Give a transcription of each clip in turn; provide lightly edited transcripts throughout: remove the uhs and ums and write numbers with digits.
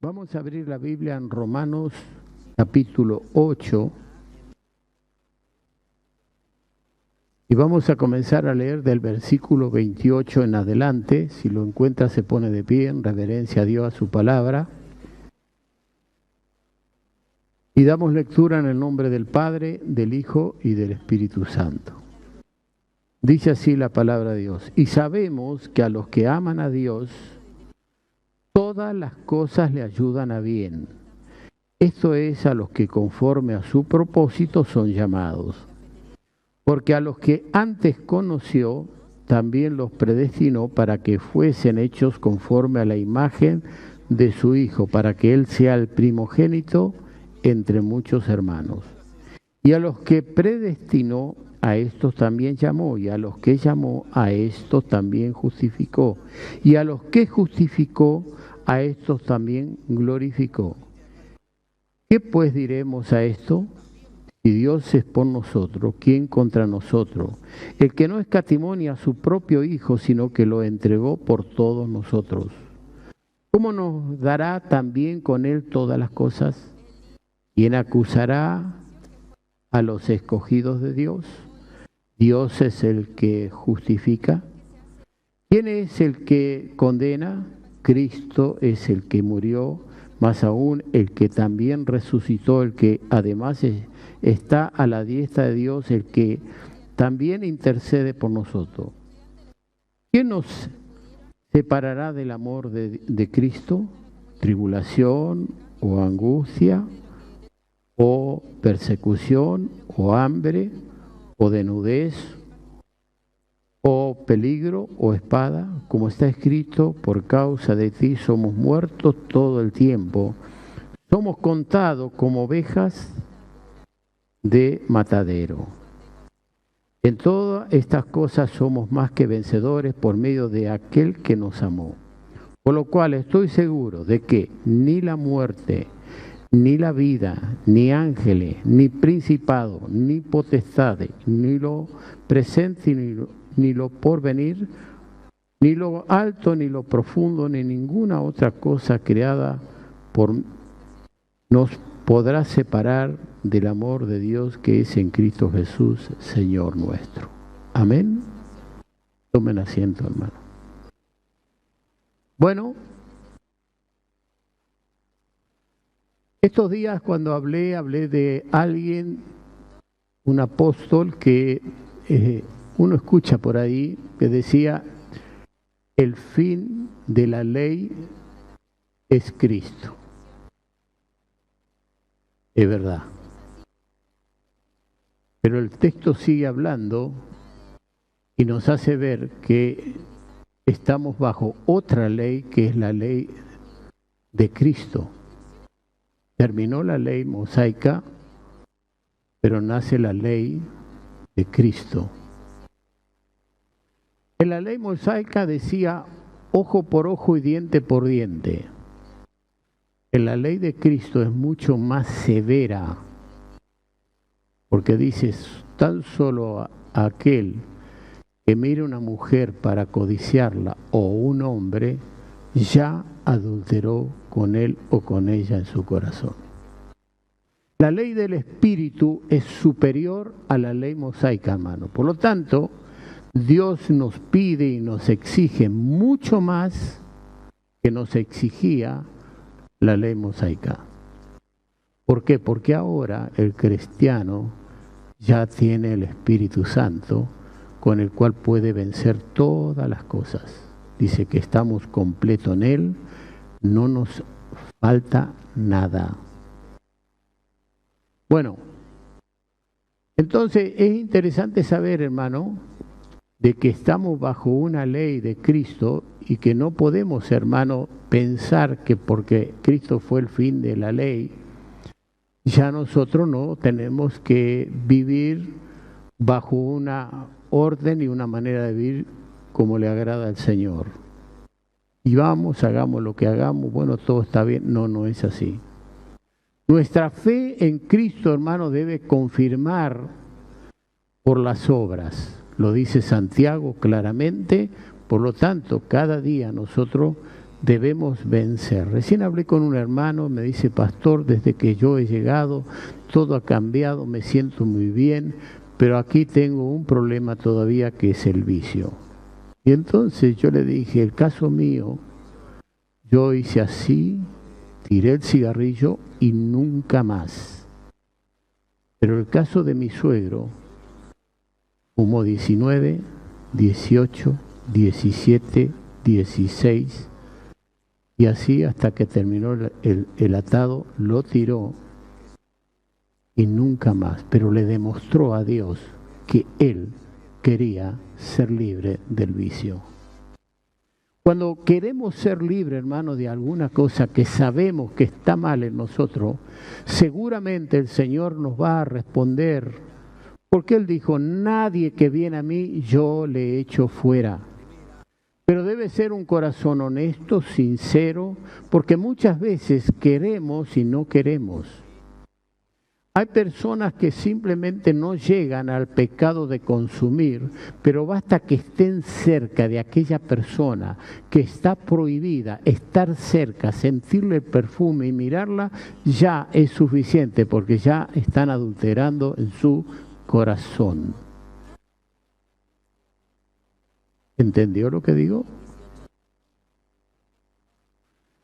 Vamos a abrir la Biblia en Romanos capítulo 8 y vamos a comenzar a leer del versículo 28 en adelante. Si lo encuentra, se pone de pie en reverencia a Dios, a su palabra. Y damos lectura en el nombre del Padre, del Hijo y del Espíritu Santo. Dice así la palabra de Dios: y sabemos que a los que aman a Dios, todas las cosas le ayudan a bien. Esto es, a los que conforme a su propósito son llamados. Porque a los que antes conoció, también los predestinó para que fuesen hechos conforme a la imagen de su Hijo, para que Él sea el primogénito entre muchos hermanos. Y a los que predestinó, a estos también llamó, y a los que llamó, a estos también justificó, y a los que justificó, a estos también glorificó. ¿Qué pues diremos a esto? Si Dios es por nosotros, ¿quién contra nosotros? El que no escatimó ni a su propio Hijo, sino que lo entregó por todos nosotros, ¿cómo nos dará también con Él todas las cosas? ¿Quién acusará a los escogidos de Dios? Dios es el que justifica. ¿Quién es el que condena? Cristo es el que murió, más aún el que también resucitó, el que además está a la diestra de Dios, el que también intercede por nosotros. ¿Quién nos separará del amor de Cristo? ¿Tribulación o angustia o persecución o hambre o desnudez o peligro o espada? Como está escrito, por causa de ti somos muertos todo el tiempo, somos contados como ovejas de matadero. En todas estas cosas somos más que vencedores por medio de aquel que nos amó. Por lo cual estoy seguro de que ni la muerte, ni la vida, ni ángeles, ni principado, ni potestades, ni lo presente, ni lo porvenir, ni lo alto, ni lo profundo, ni ninguna otra cosa creada nos podrá separar del amor de Dios que es en Cristo Jesús, Señor nuestro. Amén. Tomen asiento, hermano. Bueno, estos días cuando hablé de alguien, un apóstol que uno escucha por ahí, que decía: el fin de la ley es Cristo. Es verdad. Pero el texto sigue hablando y nos hace ver que estamos bajo otra ley, que es la ley de Cristo. Terminó la ley mosaica, pero nace la ley de Cristo. En la ley mosaica decía ojo por ojo y diente por diente. En la ley de Cristo es mucho más severa, porque dice: tan solo a aquel que mire una mujer para codiciarla o un hombre, ya adulteró con él o con ella en su corazón. La ley del Espíritu es superior a la ley mosaica, hermano. Por lo tanto, Dios nos pide y nos exige mucho más que nos exigía la ley mosaica. ¿Por qué? Porque ahora el cristiano ya tiene el Espíritu Santo, con el cual puede vencer todas las cosas. Dice que estamos completos en Él, no nos falta nada. Bueno, entonces es interesante saber, hermano, de que estamos bajo una ley de Cristo y que no podemos, hermano, pensar que porque Cristo fue el fin de la ley, ya nosotros no tenemos que vivir bajo una orden y una manera de vivir como le agrada al Señor. Y vamos, hagamos lo que hagamos, bueno, todo está bien. No, no es así. Nuestra fe en Cristo, hermano, debe confirmar por las obras. Lo dice Santiago claramente. Por lo tanto, cada día nosotros debemos vencer. Recién hablé con un hermano, me dice, pastor, desde que yo he llegado, todo ha cambiado, me siento muy bien, pero aquí tengo un problema todavía que es el vicio. Y entonces yo le dije, el caso mío, yo hice así, tiré el cigarrillo y nunca más. Pero el caso de mi suegro, fumó 19, 18, 17, 16, y así hasta que terminó el atado, lo tiró y nunca más. Pero le demostró a Dios que él quería ser libre del vicio. Cuando queremos ser libres, hermano, de alguna cosa que sabemos que está mal en nosotros, seguramente el Señor nos va a responder, porque Él dijo, nadie que viene a mí, yo le echo fuera. Pero debe ser un corazón honesto, sincero, porque muchas veces queremos y no queremos. Hay personas que simplemente no llegan al pecado de consumir, pero basta que estén cerca de aquella persona que está prohibida, estar cerca, sentirle el perfume y mirarla, ya es suficiente, porque ya están adulterando en su corazón. ¿Entendió lo que digo?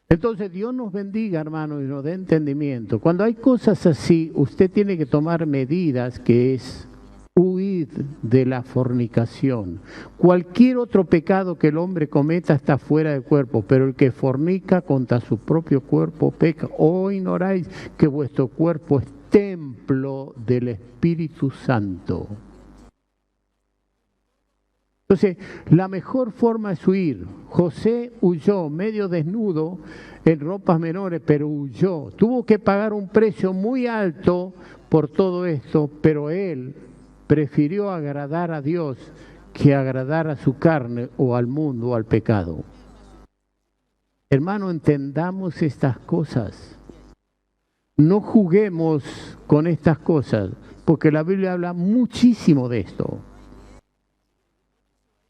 Entonces Dios nos bendiga, hermano, y nos dé entendimiento. Cuando hay cosas así, usted tiene que tomar medidas, que es huir de la fornicación. Cualquier otro pecado que el hombre cometa está fuera del cuerpo, pero el que fornica contra su propio cuerpo peca. ¿O ignoráis que vuestro cuerpo es templo del Espíritu Santo? Entonces, la mejor forma es huir. José huyó medio desnudo, en ropas menores, pero huyó. Tuvo que pagar un precio muy alto por todo esto, pero él prefirió agradar a Dios que agradar a su carne o al mundo o al pecado. Hermano, entendamos estas cosas. No juguemos con estas cosas, porque la Biblia habla muchísimo de esto.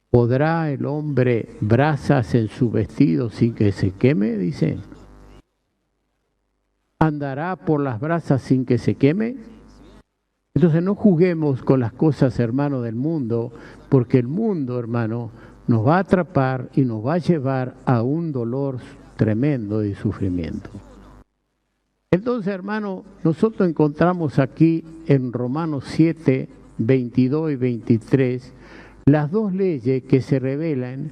¿Podrá el hombre brasas en su vestido sin que se queme? Dice. ¿Andará por las brasas sin que se queme? Entonces no juguemos con las cosas, hermano, del mundo, porque el mundo, hermano, nos va a atrapar y nos va a llevar a un dolor tremendo de sufrimiento. Entonces, hermano, nosotros encontramos aquí en Romanos 7, 22 y 23, las dos leyes que se revelan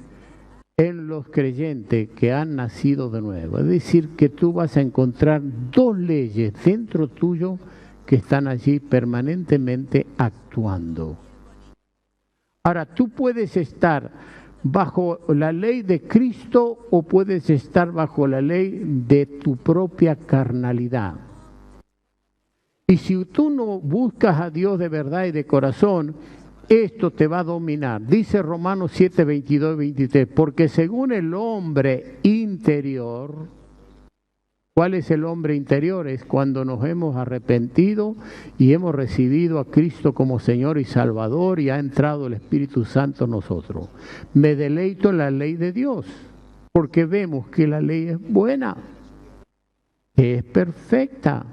en los creyentes que han nacido de nuevo. Es decir, que tú vas a encontrar dos leyes dentro tuyo que están allí permanentemente actuando. Ahora, tú puedes estar bajo la ley de Cristo o puedes estar bajo la ley de tu propia carnalidad. Y si tú no buscas a Dios de verdad y de corazón, esto te va a dominar. Dice Romanos 7, 22 y 23, porque según el hombre interior, ¿cuál es el hombre interior? Es cuando nos hemos arrepentido y hemos recibido a Cristo como Señor y Salvador y ha entrado el Espíritu Santo en nosotros. Me deleito en la ley de Dios, porque vemos que la ley es buena, que es perfecta.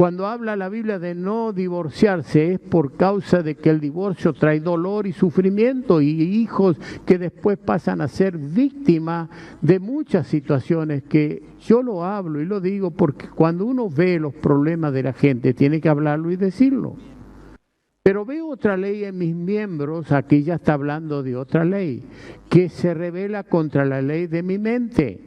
Cuando habla la Biblia de no divorciarse es por causa de que el divorcio trae dolor y sufrimiento y hijos que después pasan a ser víctimas de muchas situaciones, que yo lo hablo y lo digo porque cuando uno ve los problemas de la gente tiene que hablarlo y decirlo. Pero veo otra ley en mis miembros, aquí ya está hablando de otra ley, que se revela contra la ley de mi mente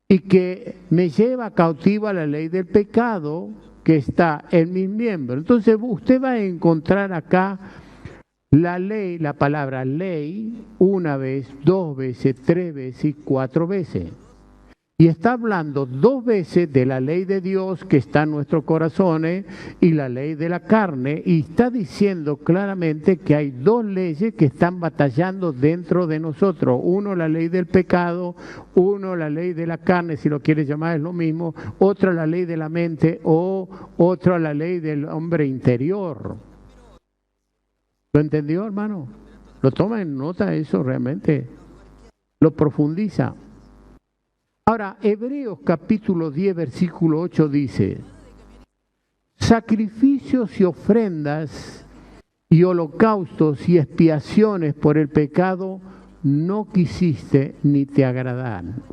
y que me lleva cautiva la ley del pecado que está en mis miembros. Entonces usted va a encontrar acá la ley, la palabra ley, una vez, dos veces, tres veces y cuatro veces. Y está hablando dos veces de la ley de Dios que está en nuestros corazones y la ley de la carne, y está diciendo claramente que hay dos leyes que están batallando dentro de nosotros. Uno, la ley del pecado; uno, la ley de la carne, si lo quieres llamar es lo mismo; otra, la ley de la mente; o otra, la ley del hombre interior. ¿Lo entendió, hermano? ¿Lo toma en nota eso realmente? ¿Lo profundiza? Ahora, Hebreos capítulo 10, versículo 8 dice, sacrificios y ofrendas y holocaustos y expiaciones por el pecado no quisiste ni te agradaron.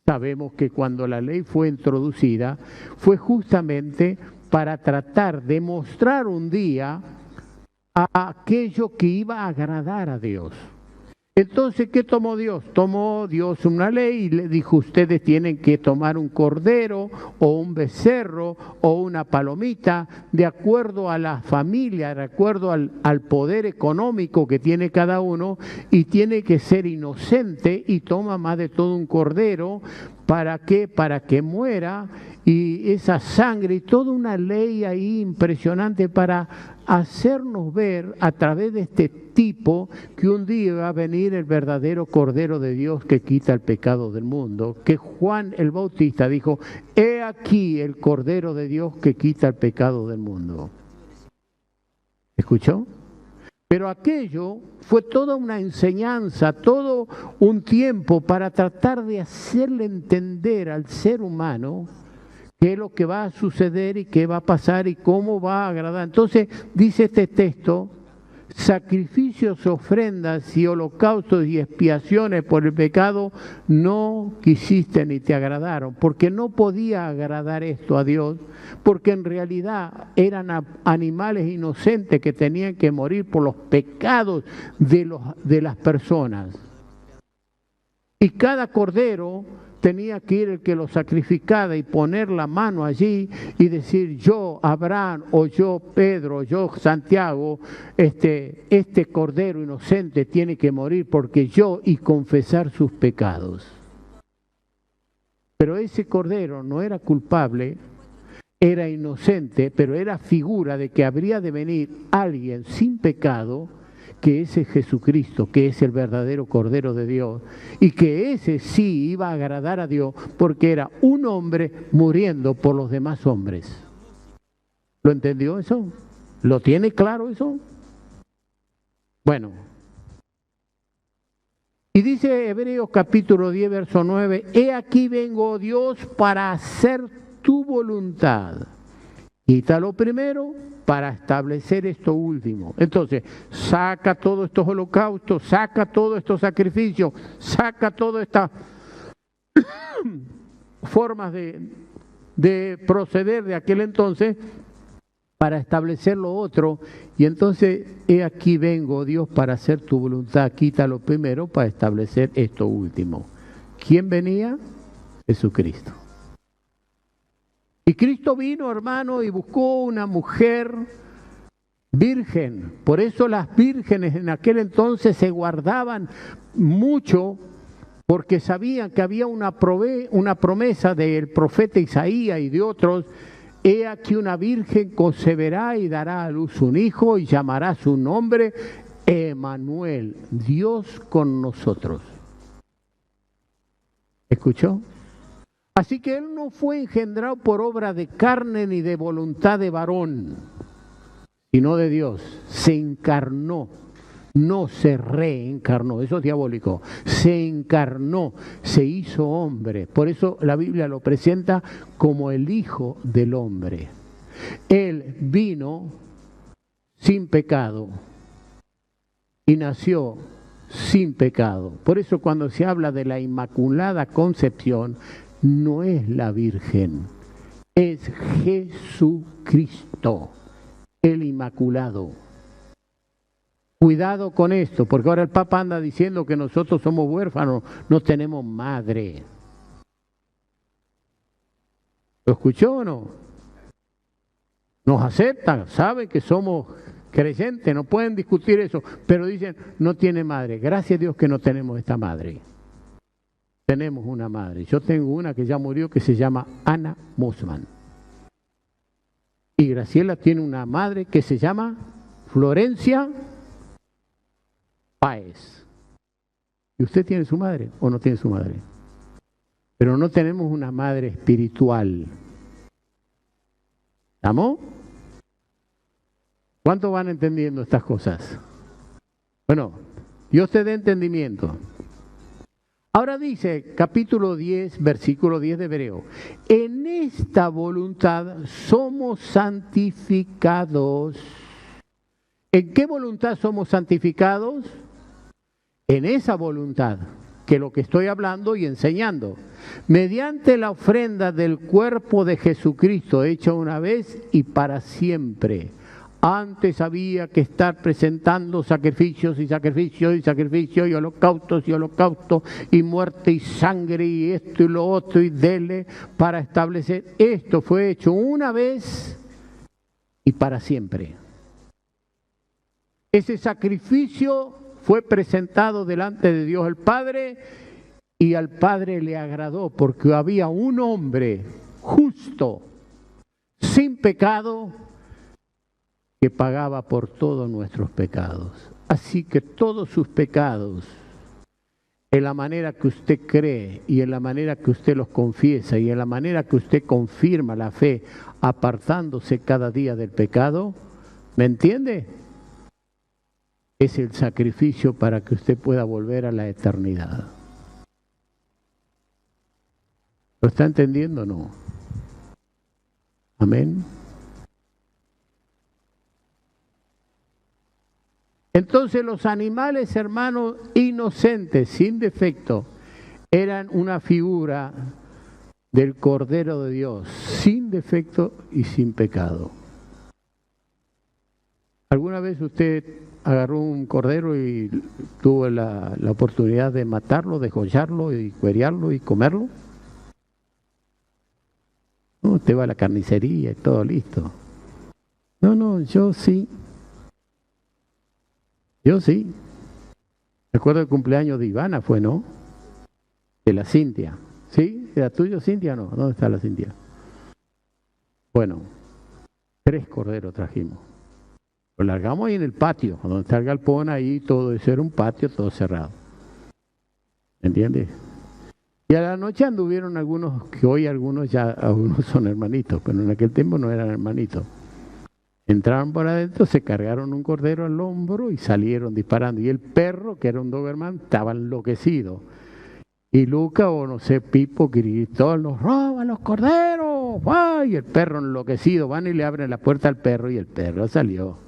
Sabemos que cuando la ley fue introducida fue justamente para tratar de mostrar un día a aquello que iba a agradar a Dios. Entonces, ¿qué tomó Dios? Tomó Dios una ley y le dijo, ustedes tienen que tomar un cordero o un becerro o una palomita, de acuerdo a la familia, de acuerdo al poder económico que tiene cada uno, y tiene que ser inocente, y toma más de todo un cordero. ¿Para qué? Para que muera, y esa sangre, y toda una ley ahí impresionante para hacernos ver a través de este tipo que un día va a venir el verdadero Cordero de Dios que quita el pecado del mundo, que Juan el Bautista dijo, he aquí el Cordero de Dios que quita el pecado del mundo. ¿Escuchó? Pero aquello fue toda una enseñanza, todo un tiempo para tratar de hacerle entender al ser humano qué es lo que va a suceder y qué va a pasar y cómo va a agradar. Entonces dice este texto, sacrificios, ofrendas y holocaustos y expiaciones por el pecado no quisiste ni te agradaron, porque no podía agradar esto a Dios, porque en realidad eran animales inocentes que tenían que morir por los pecados de las personas. Y cada cordero tenía que ir el que lo sacrificaba y poner la mano allí y decir, yo Abraham, o yo Pedro, o yo Santiago, este cordero inocente tiene que morir porque yo, y confesar sus pecados. Pero ese cordero no era culpable, era inocente, pero era figura de que habría de venir alguien sin pecado, que ese es Jesucristo, que es el verdadero Cordero de Dios, y que ese sí iba a agradar a Dios, porque era un hombre muriendo por los demás hombres. ¿Lo entendió eso? ¿Lo tiene claro eso? Bueno. Y dice Hebreos capítulo 10, verso 9, he aquí vengo, oh Dios, para hacer tu voluntad. Quita lo primero para establecer esto último. Entonces, saca todos estos holocaustos, saca todos estos sacrificios, saca todas estas formas de proceder de aquel entonces para establecer lo otro. Y entonces, he aquí vengo, Dios, para hacer tu voluntad. Quita lo primero para establecer esto último. ¿Quién venía? Jesucristo. Y Cristo vino, hermano, y buscó una mujer virgen. Por eso las vírgenes en aquel entonces se guardaban mucho, porque sabían que había una promesa del profeta Isaías y de otros. He aquí una virgen conceberá y dará a luz un hijo y llamará su nombre Emmanuel, Dios con nosotros. ¿Escuchó? Así que él no fue engendrado por obra de carne ni de voluntad de varón, sino de Dios. Se encarnó, no se reencarnó, eso es diabólico. Se encarnó, se hizo hombre. Por eso la Biblia lo presenta como el Hijo del Hombre. Él vino sin pecado y nació sin pecado. Por eso cuando se habla de la Inmaculada Concepción, no es la Virgen, es Jesucristo, el Inmaculado. Cuidado con esto, porque ahora el Papa anda diciendo que nosotros somos huérfanos, no tenemos madre. ¿Lo escuchó o no? Nos aceptan, saben que somos creyentes, no pueden discutir eso, pero dicen, no tiene madre. Gracias a Dios que no tenemos esta madre. Tenemos una madre. Yo tengo una que ya murió que se llama Ana Mosman. Y Graciela tiene una madre que se llama Florencia Páez. ¿Y usted tiene su madre o no tiene su madre? Pero no tenemos una madre espiritual. ¿Estamos? ¿Cuántos van entendiendo estas cosas? Bueno, Dios te dé entendimiento. Ahora dice, capítulo 10, versículo 10 de Hebreo, en esta voluntad somos santificados. ¿En qué voluntad somos santificados? En esa voluntad, que lo que estoy hablando y enseñando, mediante la ofrenda del cuerpo de Jesucristo, hecha una vez y para siempre. Antes había que estar presentando sacrificios y sacrificios y sacrificios y holocaustos y muerte y sangre y esto y lo otro y dele para establecer. Esto fue hecho una vez y para siempre. Ese sacrificio fue presentado delante de Dios el Padre y al Padre le agradó porque había un hombre justo, sin pecado, que pagaba por todos nuestros pecados. Así que todos sus pecados, en la manera que usted cree y en la manera que usted los confiesa y en la manera que usted confirma la fe, apartándose cada día del pecado, ¿me entiende? Es el sacrificio para que usted pueda volver a la eternidad. ¿Lo está entendiendo o no? Amén. Entonces los animales, hermanos, inocentes, sin defecto, eran una figura del Cordero de Dios, sin defecto y sin pecado. ¿Alguna vez usted agarró un cordero y tuvo la oportunidad de matarlo, degollarlo y cuerearlo y comerlo? No, usted va a la carnicería y todo listo. No, yo sí. Yo sí. Recuerdo el cumpleaños de Ivana fue, ¿no? De la Cintia. ¿Sí? ¿Era tuyo, Cintia? No. ¿Dónde está la Cintia? Bueno, 3 corderos trajimos. Lo largamos ahí en el patio, donde está el galpón, ahí todo eso era un patio todo cerrado. ¿Entiendes? Y a la noche anduvieron algunos, que hoy algunos son hermanitos, pero en aquel tiempo no eran hermanitos. Entraron por adentro, se cargaron un cordero al hombro y salieron disparando. Y el perro, que era un Doberman, estaba enloquecido. Y Luca, o no sé, Pipo, gritó, nos roban los corderos. ¡Ay! Y el perro enloquecido, van y le abren la puerta al perro y el perro salió.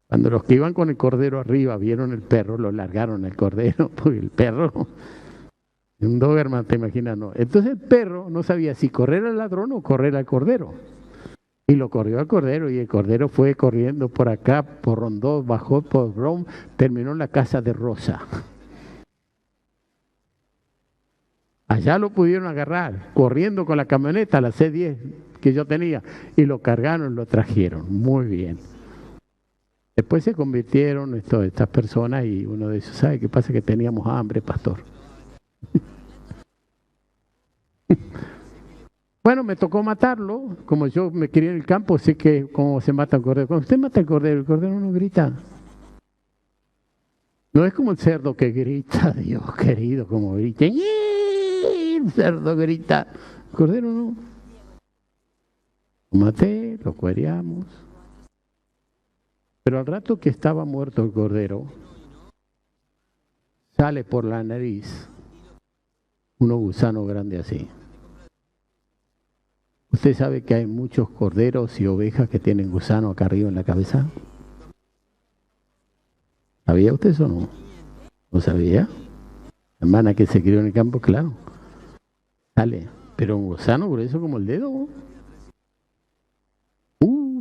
Cuando los que iban con el cordero arriba vieron el perro, lo largaron al cordero, porque el perro, un Doberman, te imaginas, no. Entonces el perro no sabía si correr al ladrón o correr al cordero. Y lo corrió al cordero y el cordero fue corriendo por acá, por Rondó, bajó por Rom, terminó en la casa de Rosa. Allá lo pudieron agarrar, corriendo con la camioneta, la C10 que yo tenía, y lo cargaron y lo trajeron. Muy bien. Después se convirtieron estas personas y uno de ellos, ¿sabe qué pasa? Que teníamos hambre, pastor. Bueno, me tocó matarlo, como yo me crié en el campo, sé que cómo se mata el cordero. Cuando usted mata el cordero no grita. No es como el cerdo que grita, Dios querido, como grita. El cerdo grita, el cordero no. Lo maté, lo cuereamos. Pero al rato que estaba muerto el cordero, sale por la nariz unos gusanos grandes así. ¿Usted sabe que hay muchos corderos y ovejas que tienen gusano acá arriba en la cabeza? ¿Sabía usted eso o no? ¿No sabía? La hermana que se crió en el campo, claro. Sale, pero un gusano grueso como el dedo.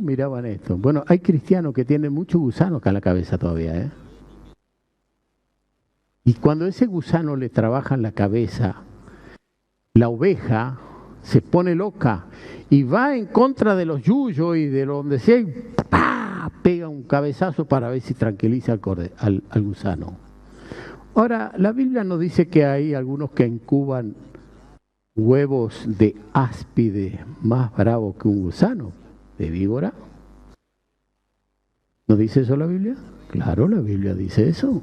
Miraban esto. Bueno, hay cristianos que tienen mucho gusano acá en la cabeza todavía, ¿eh? Y cuando ese gusano le trabaja en la cabeza, la oveja se pone loca y va en contra de los yuyos y de donde sea, y ¡pah! Pega un cabezazo para ver si tranquiliza al gusano. Ahora, la Biblia nos dice que hay algunos que incuban huevos de áspide más bravos que un gusano, de víbora. ¿No dice eso la Biblia? Claro, la Biblia dice eso.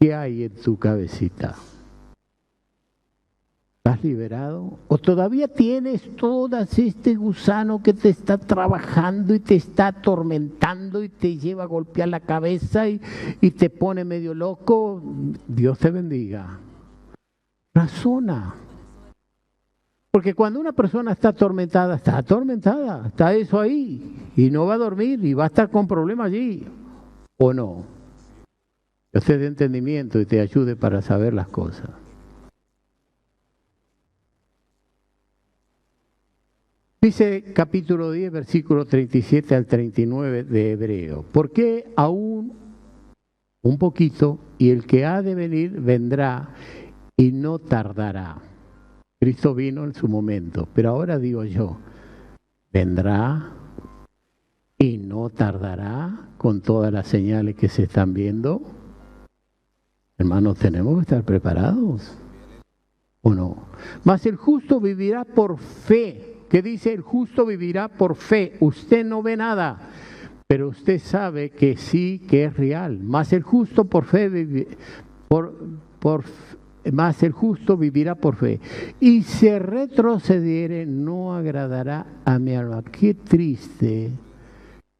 ¿Qué hay en tu cabecita? ¿Estás liberado? ¿O todavía tienes todo este gusano que te está trabajando y te está atormentando y te lleva a golpear la cabeza y te pone medio loco? Dios te bendiga. Razona. Porque cuando una persona está atormentada, está eso ahí y no va a dormir y va a estar con problemas allí. ¿O no? Dios te dé entendimiento y te ayude para saber las cosas. Dice capítulo 10, versículo 37 al 39 de Hebreo. ¿Por qué aún un poquito y el que ha de venir vendrá y no tardará? Cristo vino en su momento, pero ahora digo yo, vendrá y no tardará con todas las señales que se están viendo. Hermanos, tenemos que estar preparados, ¿o no? Mas el justo vivirá por fe. ¿Qué dice? El justo vivirá por fe. Usted no ve nada, pero usted sabe que sí, que es real. Mas el justo por fe más el justo vivirá por fe. Y si retrocediere, no agradará a mi alma. Qué triste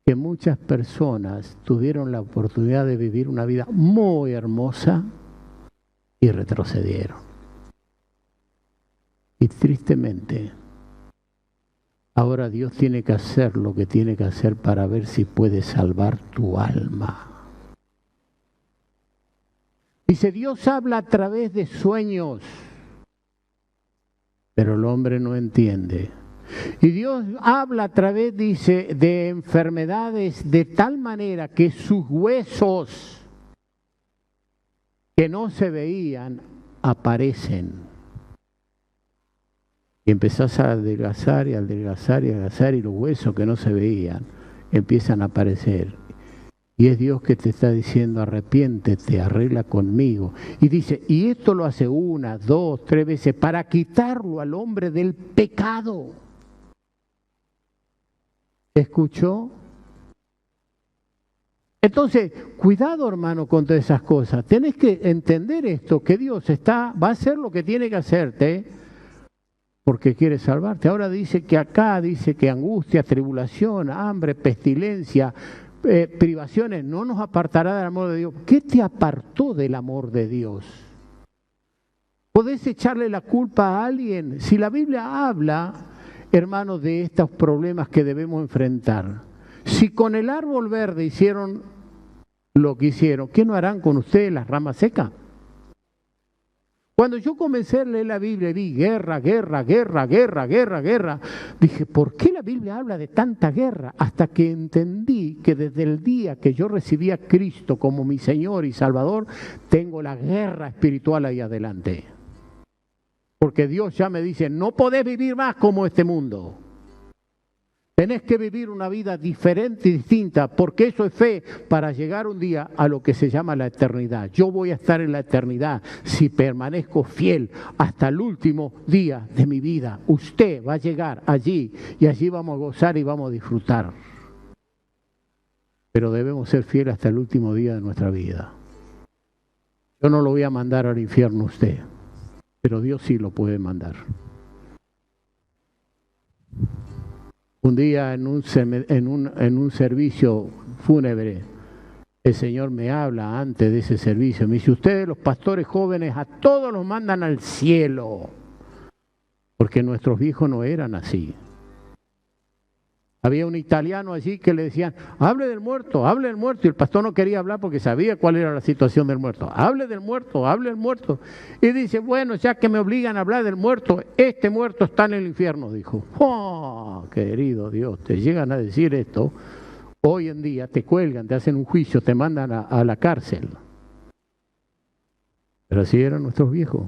que muchas personas tuvieron la oportunidad de vivir una vida muy hermosa y retrocedieron. Y tristemente, ahora Dios tiene que hacer lo que tiene que hacer para ver si puede salvar tu alma. Dice, Dios habla a través de sueños, pero el hombre no entiende. Y Dios habla a través, dice, de enfermedades de tal manera que sus huesos que no se veían aparecen. Y empezás a adelgazar y adelgazar y adelgazar y los huesos que no se veían empiezan a aparecer. Y es Dios que te está diciendo, arrepiéntete, arregla conmigo. Y dice, y esto lo hace 1, 2, 3 veces para quitarlo al hombre del pecado. ¿Escuchó? Entonces, cuidado, hermano, con todas esas cosas. Tenés que entender esto, que Dios va a hacer lo que tiene que hacerte, porque quiere salvarte. Ahora dice que acá, dice que angustia, tribulación, hambre, pestilencia, privaciones, no nos apartará del amor de Dios. ¿Qué te apartó del amor de Dios? ¿Podés echarle la culpa a alguien? Si la Biblia habla, hermanos, de estos problemas que debemos enfrentar. Si con el árbol verde hicieron lo que hicieron, ¿qué no harán con ustedes las ramas secas? Cuando yo comencé a leer la Biblia, vi guerra, guerra, guerra, guerra, guerra, guerra. Dije, ¿por qué la Biblia habla de tanta guerra? Hasta que entendí que desde el día que yo recibí a Cristo como mi Señor y Salvador, tengo la guerra espiritual ahí adelante. Porque Dios ya me dice, no podés vivir más como este mundo. Tenés que vivir una vida diferente y distinta, porque eso es fe para llegar un día a lo que se llama la eternidad. Yo voy a estar en la eternidad si permanezco fiel hasta el último día de mi vida. Usted va a llegar allí y allí vamos a gozar y vamos a disfrutar. Pero debemos ser fieles hasta el último día de nuestra vida. Yo no lo voy a mandar al infierno a usted, pero Dios sí lo puede mandar. Un día en un servicio fúnebre, el Señor me habla antes de ese servicio. Me dice, ustedes los pastores jóvenes a todos los mandan al cielo. Porque nuestros viejos no eran así. Había un italiano allí que le decían, hable del muerto, hable del muerto. Y el pastor no quería hablar porque sabía cuál era la situación del muerto. Hable del muerto, hable del muerto. Y dice, bueno, ya que me obligan a hablar del muerto, este muerto está en el infierno, dijo. ¡Oh, querido Dios! Te llegan a decir esto, hoy en día te cuelgan, te hacen un juicio, te mandan a la cárcel. Pero así eran nuestros viejos.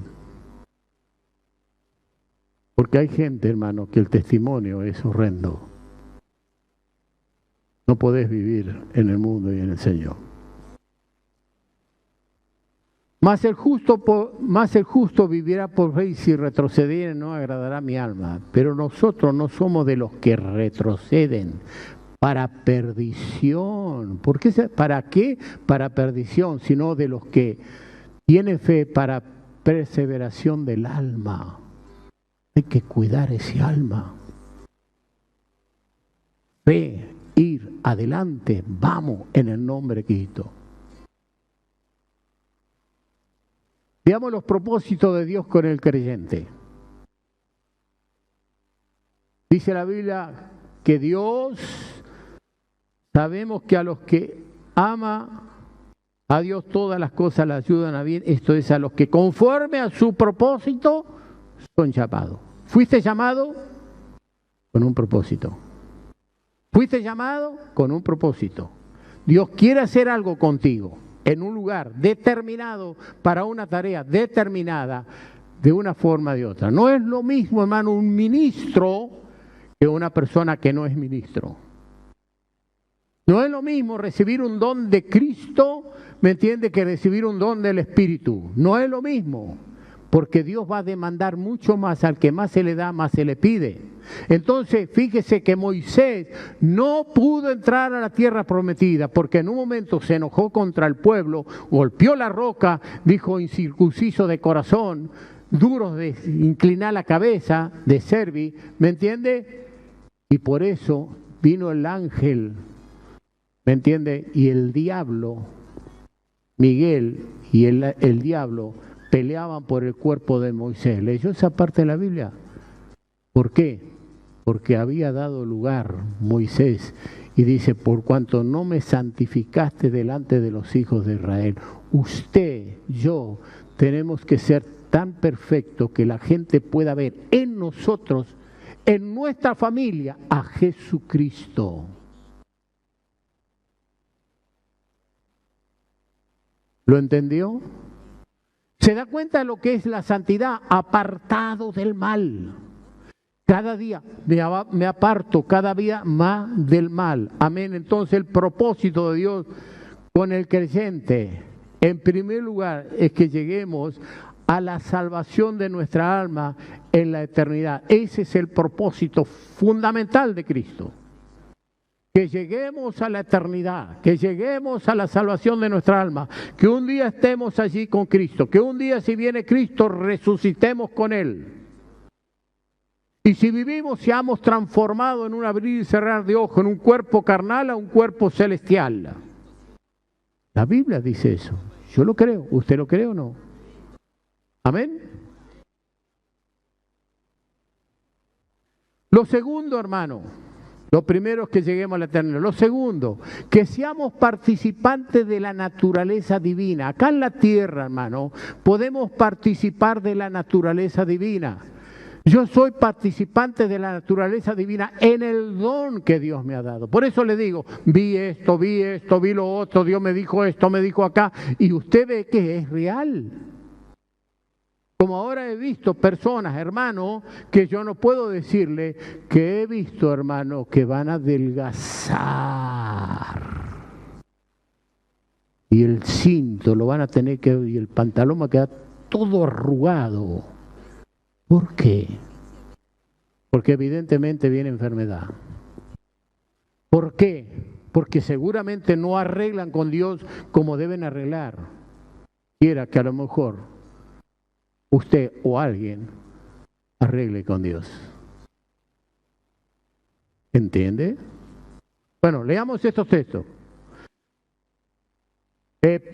Porque hay gente, hermano, que el testimonio es horrendo. No podés vivir en el mundo y en el Señor. Mas el justo vivirá por fe y si retrocediere no agradará mi alma. Pero nosotros no somos de los que retroceden para perdición. ¿Por qué? ¿Para qué? Para perdición, sino de los que tienen fe para perseveración del alma. Hay que cuidar ese alma. Fe, ir adelante, vamos en el nombre de Cristo. Veamos los propósitos de Dios con el creyente. Dice la Biblia que Dios, sabemos que a los que ama a Dios todas las cosas le ayudan a bien, esto es a los que conforme a su propósito son llamados. ¿Fuiste llamado? Con un propósito. ¿Fuiste llamado? Con un propósito. Dios quiere hacer algo contigo en un lugar determinado para una tarea determinada de una forma o de otra. No es lo mismo, hermano, un ministro que una persona que no es ministro. No es lo mismo recibir un don de Cristo, ¿me entiende?, que recibir un don del Espíritu. No es lo mismo, porque Dios va a demandar mucho más. Al que más se le da, más se le pide. Entonces, fíjese que Moisés no pudo entrar a la tierra prometida, porque en un momento se enojó contra el pueblo, golpeó la roca, dijo incircunciso de corazón, duros de inclinar la cabeza, de servir, ¿me entiende? Y por eso vino el ángel, ¿me entiende? Y el diablo, Miguel y el diablo peleaban por el cuerpo de Moisés. ¿Leyó esa parte de la Biblia? ¿Por qué? Porque había dado lugar Moisés y dice, por cuanto no me santificaste delante de los hijos de Israel, usted, yo, tenemos que ser tan perfectos que la gente pueda ver en nosotros, en nuestra familia, a Jesucristo. ¿Lo entendió? ¿Se da cuenta de lo que es la santidad? Apartado del mal. Cada día me aparto, cada día más del mal. Amén. Entonces el propósito de Dios con el creyente, en primer lugar, es que lleguemos a la salvación de nuestra alma en la eternidad. Ese es el propósito fundamental de Cristo. Que lleguemos a la eternidad, que lleguemos a la salvación de nuestra alma, que un día estemos allí con Cristo, que un día, si viene Cristo, resucitemos con Él. Y si vivimos, seamos transformados en un abrir y cerrar de ojos, en un cuerpo carnal a un cuerpo celestial. La Biblia dice eso. Yo lo creo. ¿Usted lo cree o no? Amén. Lo segundo, hermano, lo primero es que lleguemos a la eternidad. Lo segundo, que seamos participantes de la naturaleza divina. Acá en la tierra, hermano, podemos participar de la naturaleza divina. Yo soy participante de la naturaleza divina en el don que Dios me ha dado. Por eso le digo, vi esto, vi lo otro, Dios me dijo esto, me dijo acá, y usted ve que es real. Como ahora he visto personas, hermano, que yo no puedo decirle que he visto, hermano, que van a adelgazar. Y el cinto lo van a tener que, y el pantalón va a quedar todo arrugado. ¿Por qué? Porque evidentemente viene enfermedad. ¿Por qué? Porque seguramente no arreglan con Dios como deben arreglar. Quiera que a lo mejor usted o alguien arregle con Dios. ¿Entiende? Bueno, leamos estos textos.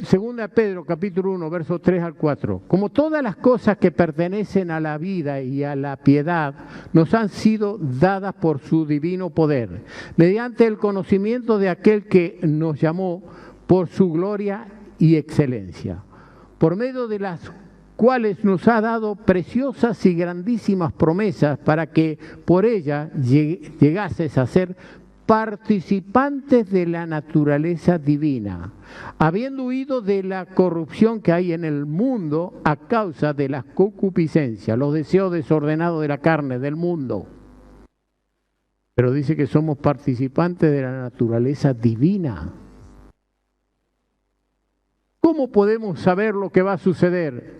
Segunda de Pedro, capítulo 1, versos 3 al 4. Como todas las cosas que pertenecen a la vida y a la piedad nos han sido dadas por su divino poder, mediante el conocimiento de aquel que nos llamó por su gloria y excelencia, por medio de las cuales nos ha dado preciosas y grandísimas promesas para que por ellas llegases a ser participantes de la naturaleza divina, habiendo huido de la corrupción que hay en el mundo a causa de las concupiscencias, los deseos desordenados de la carne, del mundo. Pero dice que somos participantes de la naturaleza divina. ¿Cómo podemos saber lo que va a suceder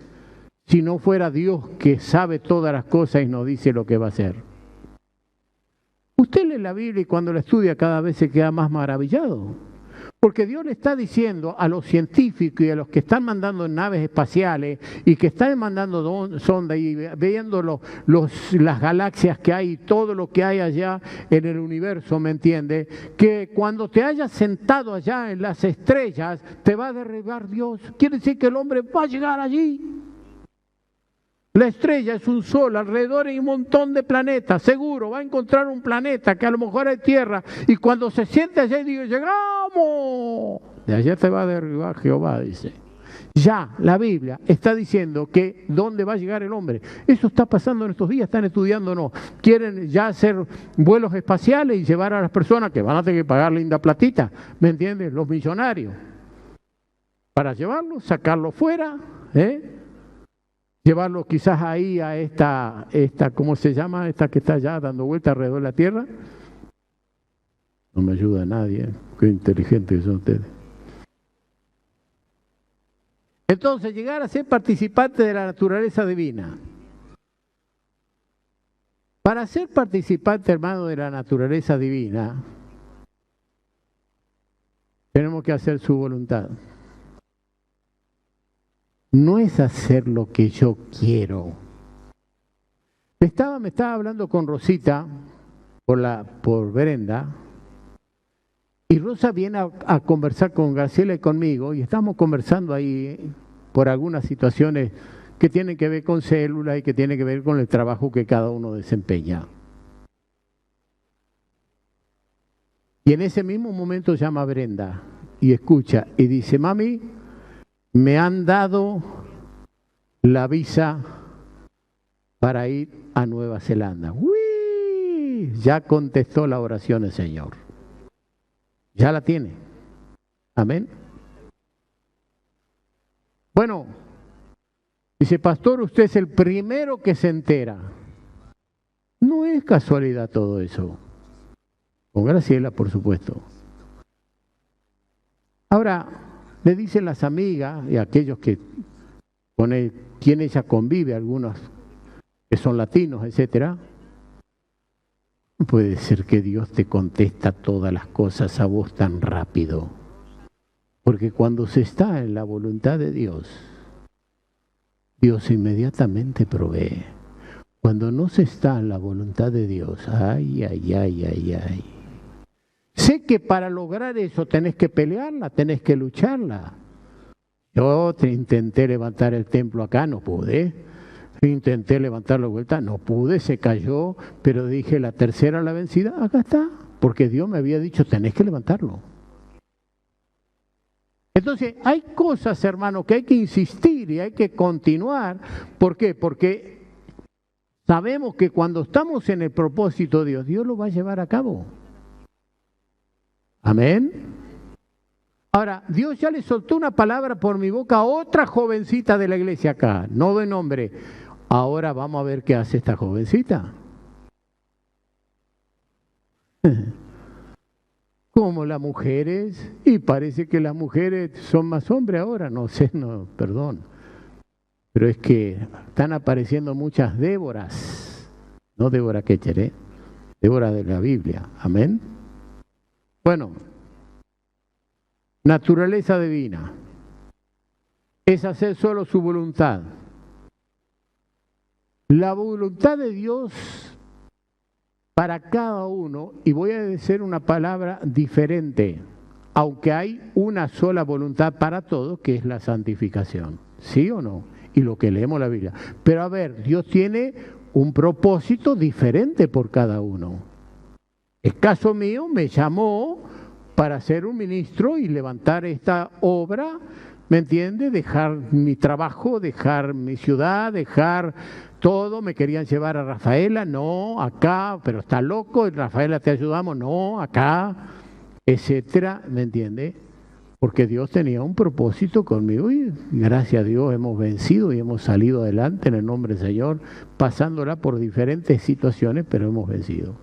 si no fuera Dios que sabe todas las cosas y nos dice lo que va a hacer? Usted lee la Biblia y cuando la estudia cada vez se queda más maravillado. Porque Dios le está diciendo a los científicos y a los que están mandando naves espaciales y que están mandando sondas y viendo las galaxias que hay y todo lo que hay allá en el universo, ¿me entiendes? Que cuando te hayas sentado allá en las estrellas, te va a derribar Dios. Quiere decir que el hombre va a llegar allí. La estrella es un sol, alrededor hay un montón de planetas, seguro va a encontrar un planeta que a lo mejor hay tierra y cuando se siente allá y diga, llegamos, de allá te va a derribar Jehová, dice. Ya la Biblia está diciendo que dónde va a llegar el hombre. Eso está pasando en estos días, están estudiando o no. Quieren ya hacer vuelos espaciales y llevar a las personas que van a tener que pagar linda platita, ¿me entiendes? Los millonarios. Para llevarlos, sacarlos fuera, llevarlo quizás ahí a esta, ¿cómo se llama? Esta que está allá dando vuelta alrededor de la Tierra. No me ayuda nadie, qué inteligentes son ustedes. Entonces, llegar a ser participante de la naturaleza divina. Para ser participante, hermano, de la naturaleza divina, tenemos que hacer su voluntad. No es hacer lo que yo quiero. Me estaba hablando con Rosita por Brenda, y Rosa viene a conversar con Graciela y conmigo, y estamos conversando ahí por algunas situaciones que tienen que ver con células y que tienen que ver con el trabajo que cada uno desempeña. Y en ese mismo momento llama a Brenda y escucha y dice, mami, me han dado la visa para ir a Nueva Zelanda. ¡Uy! Ya contestó la oración el Señor. Ya la tiene. Amén. Bueno, dice, pastor, usted es el primero que se entera. No es casualidad todo eso. Con Graciela, por supuesto. Ahora, le dicen las amigas y aquellos con quien ella convive, algunos que son latinos, etcétera. No puede ser que Dios te contesta todas las cosas a vos tan rápido. Porque cuando se está en la voluntad de Dios, Dios inmediatamente provee. Cuando no se está en la voluntad de Dios, ay, ay, ay, ay, ay. Sé que para lograr eso tenés que pelearla, tenés que lucharla. Yo intenté levantar el templo acá, no pude. Intenté levantarlo de vuelta, no pude, se cayó, pero dije, la tercera la vencida, acá está. Porque Dios me había dicho, tenés que levantarlo. Entonces, hay cosas, hermano, que hay que insistir y hay que continuar. ¿Por qué? Porque sabemos que cuando estamos en el propósito de Dios, Dios lo va a llevar a cabo. Amén. Ahora, Dios ya le soltó una palabra por mi boca a otra jovencita de la iglesia acá, no de nombre. Ahora vamos a ver qué hace esta jovencita. Como las mujeres, y parece que las mujeres son más hombres ahora, no sé, no, perdón. Pero es que están apareciendo muchas Déboras, no Débora Ketcher, Débora de la Biblia, amén. Bueno, naturaleza divina es hacer solo su voluntad. La voluntad de Dios para cada uno, y voy a decir una palabra diferente, aunque hay una sola voluntad para todos, que es la santificación, ¿sí o no? Y lo que leemos en la Biblia. Pero a ver, Dios tiene un propósito diferente por cada uno. El caso mío me llamó para ser un ministro y levantar esta obra, ¿me entiende? Dejar mi trabajo, dejar mi ciudad, dejar todo. Me querían llevar a Rafaela, no, acá, pero está loco, en Rafaela te ayudamos, no, acá, etcétera, ¿me entiende? Porque Dios tenía un propósito conmigo y gracias a Dios hemos vencido y hemos salido adelante en el nombre del Señor, pasándola por diferentes situaciones, pero hemos vencido.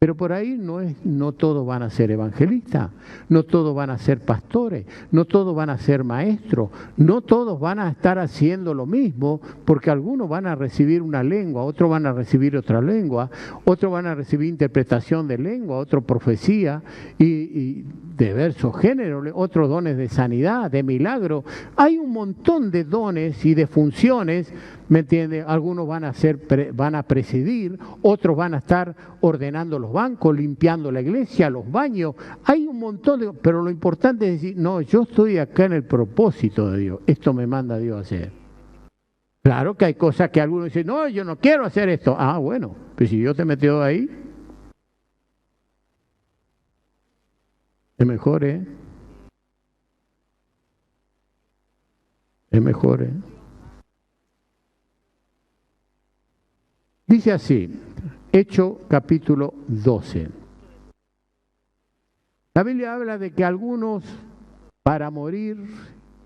Pero por ahí no todos van a ser evangelistas, no todos van a ser pastores, no todos van a ser maestros, no todos van a estar haciendo lo mismo, porque algunos van a recibir una lengua, otros van a recibir otra lengua, otros van a recibir interpretación de lengua, otros profecía y de diversos géneros, otros dones de sanidad, de milagro. Hay un montón de dones y de funciones, ¿me entiende? Algunos van a presidir, otros van a estar ordenando los bancos, limpiando la iglesia, los baños. Hay un montón de... Pero lo importante es decir, no, yo estoy acá en el propósito de Dios. Esto me manda Dios a hacer. Claro que hay cosas que algunos dicen, no, yo no quiero hacer esto. Ah, bueno, pero si Dios te metió ahí, es mejor, ¿eh? Es mejor, ¿eh? Dice así, Hechos capítulo 12. La Biblia habla de que algunos para morir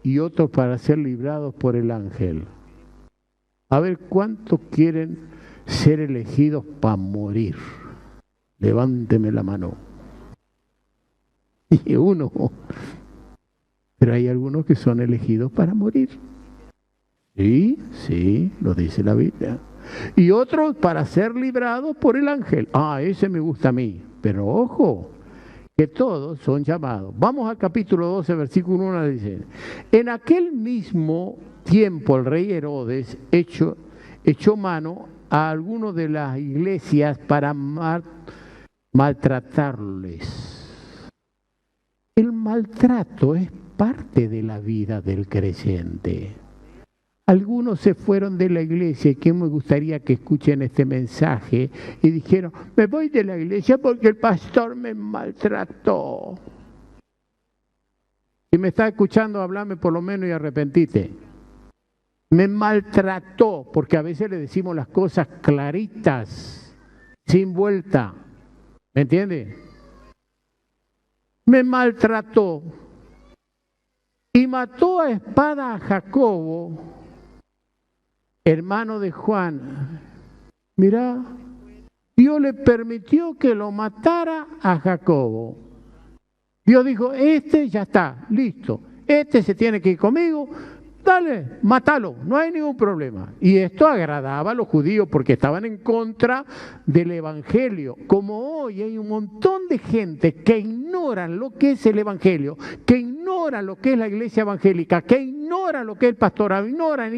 y otros para ser librados por el ángel. A ver, ¿cuántos quieren ser elegidos para morir? Levánteme la mano. Y uno. Pero hay algunos que son elegidos para morir. Sí, lo dice la Biblia. Y otros para ser librados por el ángel. Ah, ese me gusta a mí. Pero ojo, que todos son llamados. Vamos al capítulo 12, versículo 1, dice: en aquel mismo tiempo el rey Herodes echó mano a algunos de las iglesias para maltratarles. El maltrato es parte de la vida del creyente. Algunos se fueron de la iglesia, y que me gustaría que escuchen este mensaje, y dijeron, me voy de la iglesia porque el pastor me maltrató. Si me está escuchando, hablame por lo menos y arrepentite. Me maltrató, porque a veces le decimos las cosas claritas, sin vuelta. ¿Me entiende? Me maltrató. Y mató a espada a Jacobo, hermano de Juan. Mirá, Dios le permitió que lo matara a Jacobo. Dios dijo, este ya está, listo. Este se tiene que ir conmigo. Dale, mátalo, no hay ningún problema. Y esto agradaba a los judíos porque estaban en contra del evangelio. Como hoy hay un montón de gente que ignoran lo que es el evangelio, que ignoran lo que es la iglesia evangélica, que ignoran lo que es el pastorado, ignoran.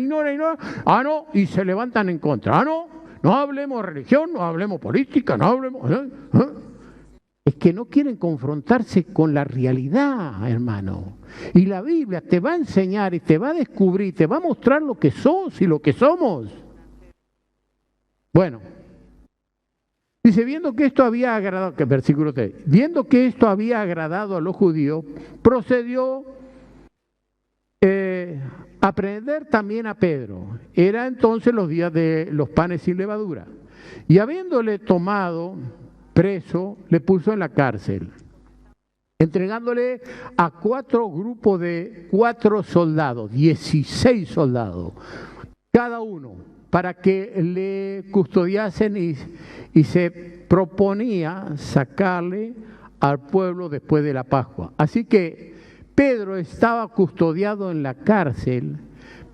Ah, no, y se levantan en contra. Ah, no hablemos de religión, no hablemos política, no hablemos... Es que no quieren confrontarse con la realidad, hermano. Y la Biblia te va a enseñar y te va a descubrir, te va a mostrar lo que sos y lo que somos. Bueno, dice, viendo que esto había agradado, que versículo 3, viendo que esto había agradado a los judíos, procedió a prender también a Pedro. Era entonces los días de los panes sin levadura. Y habiéndole tomado preso, le puso en la cárcel, entregándole a 4 grupos de 4 soldados, 16 soldados, cada uno, para que le custodiasen y se proponía sacarle al pueblo después de la Pascua. Así que Pedro estaba custodiado en la cárcel,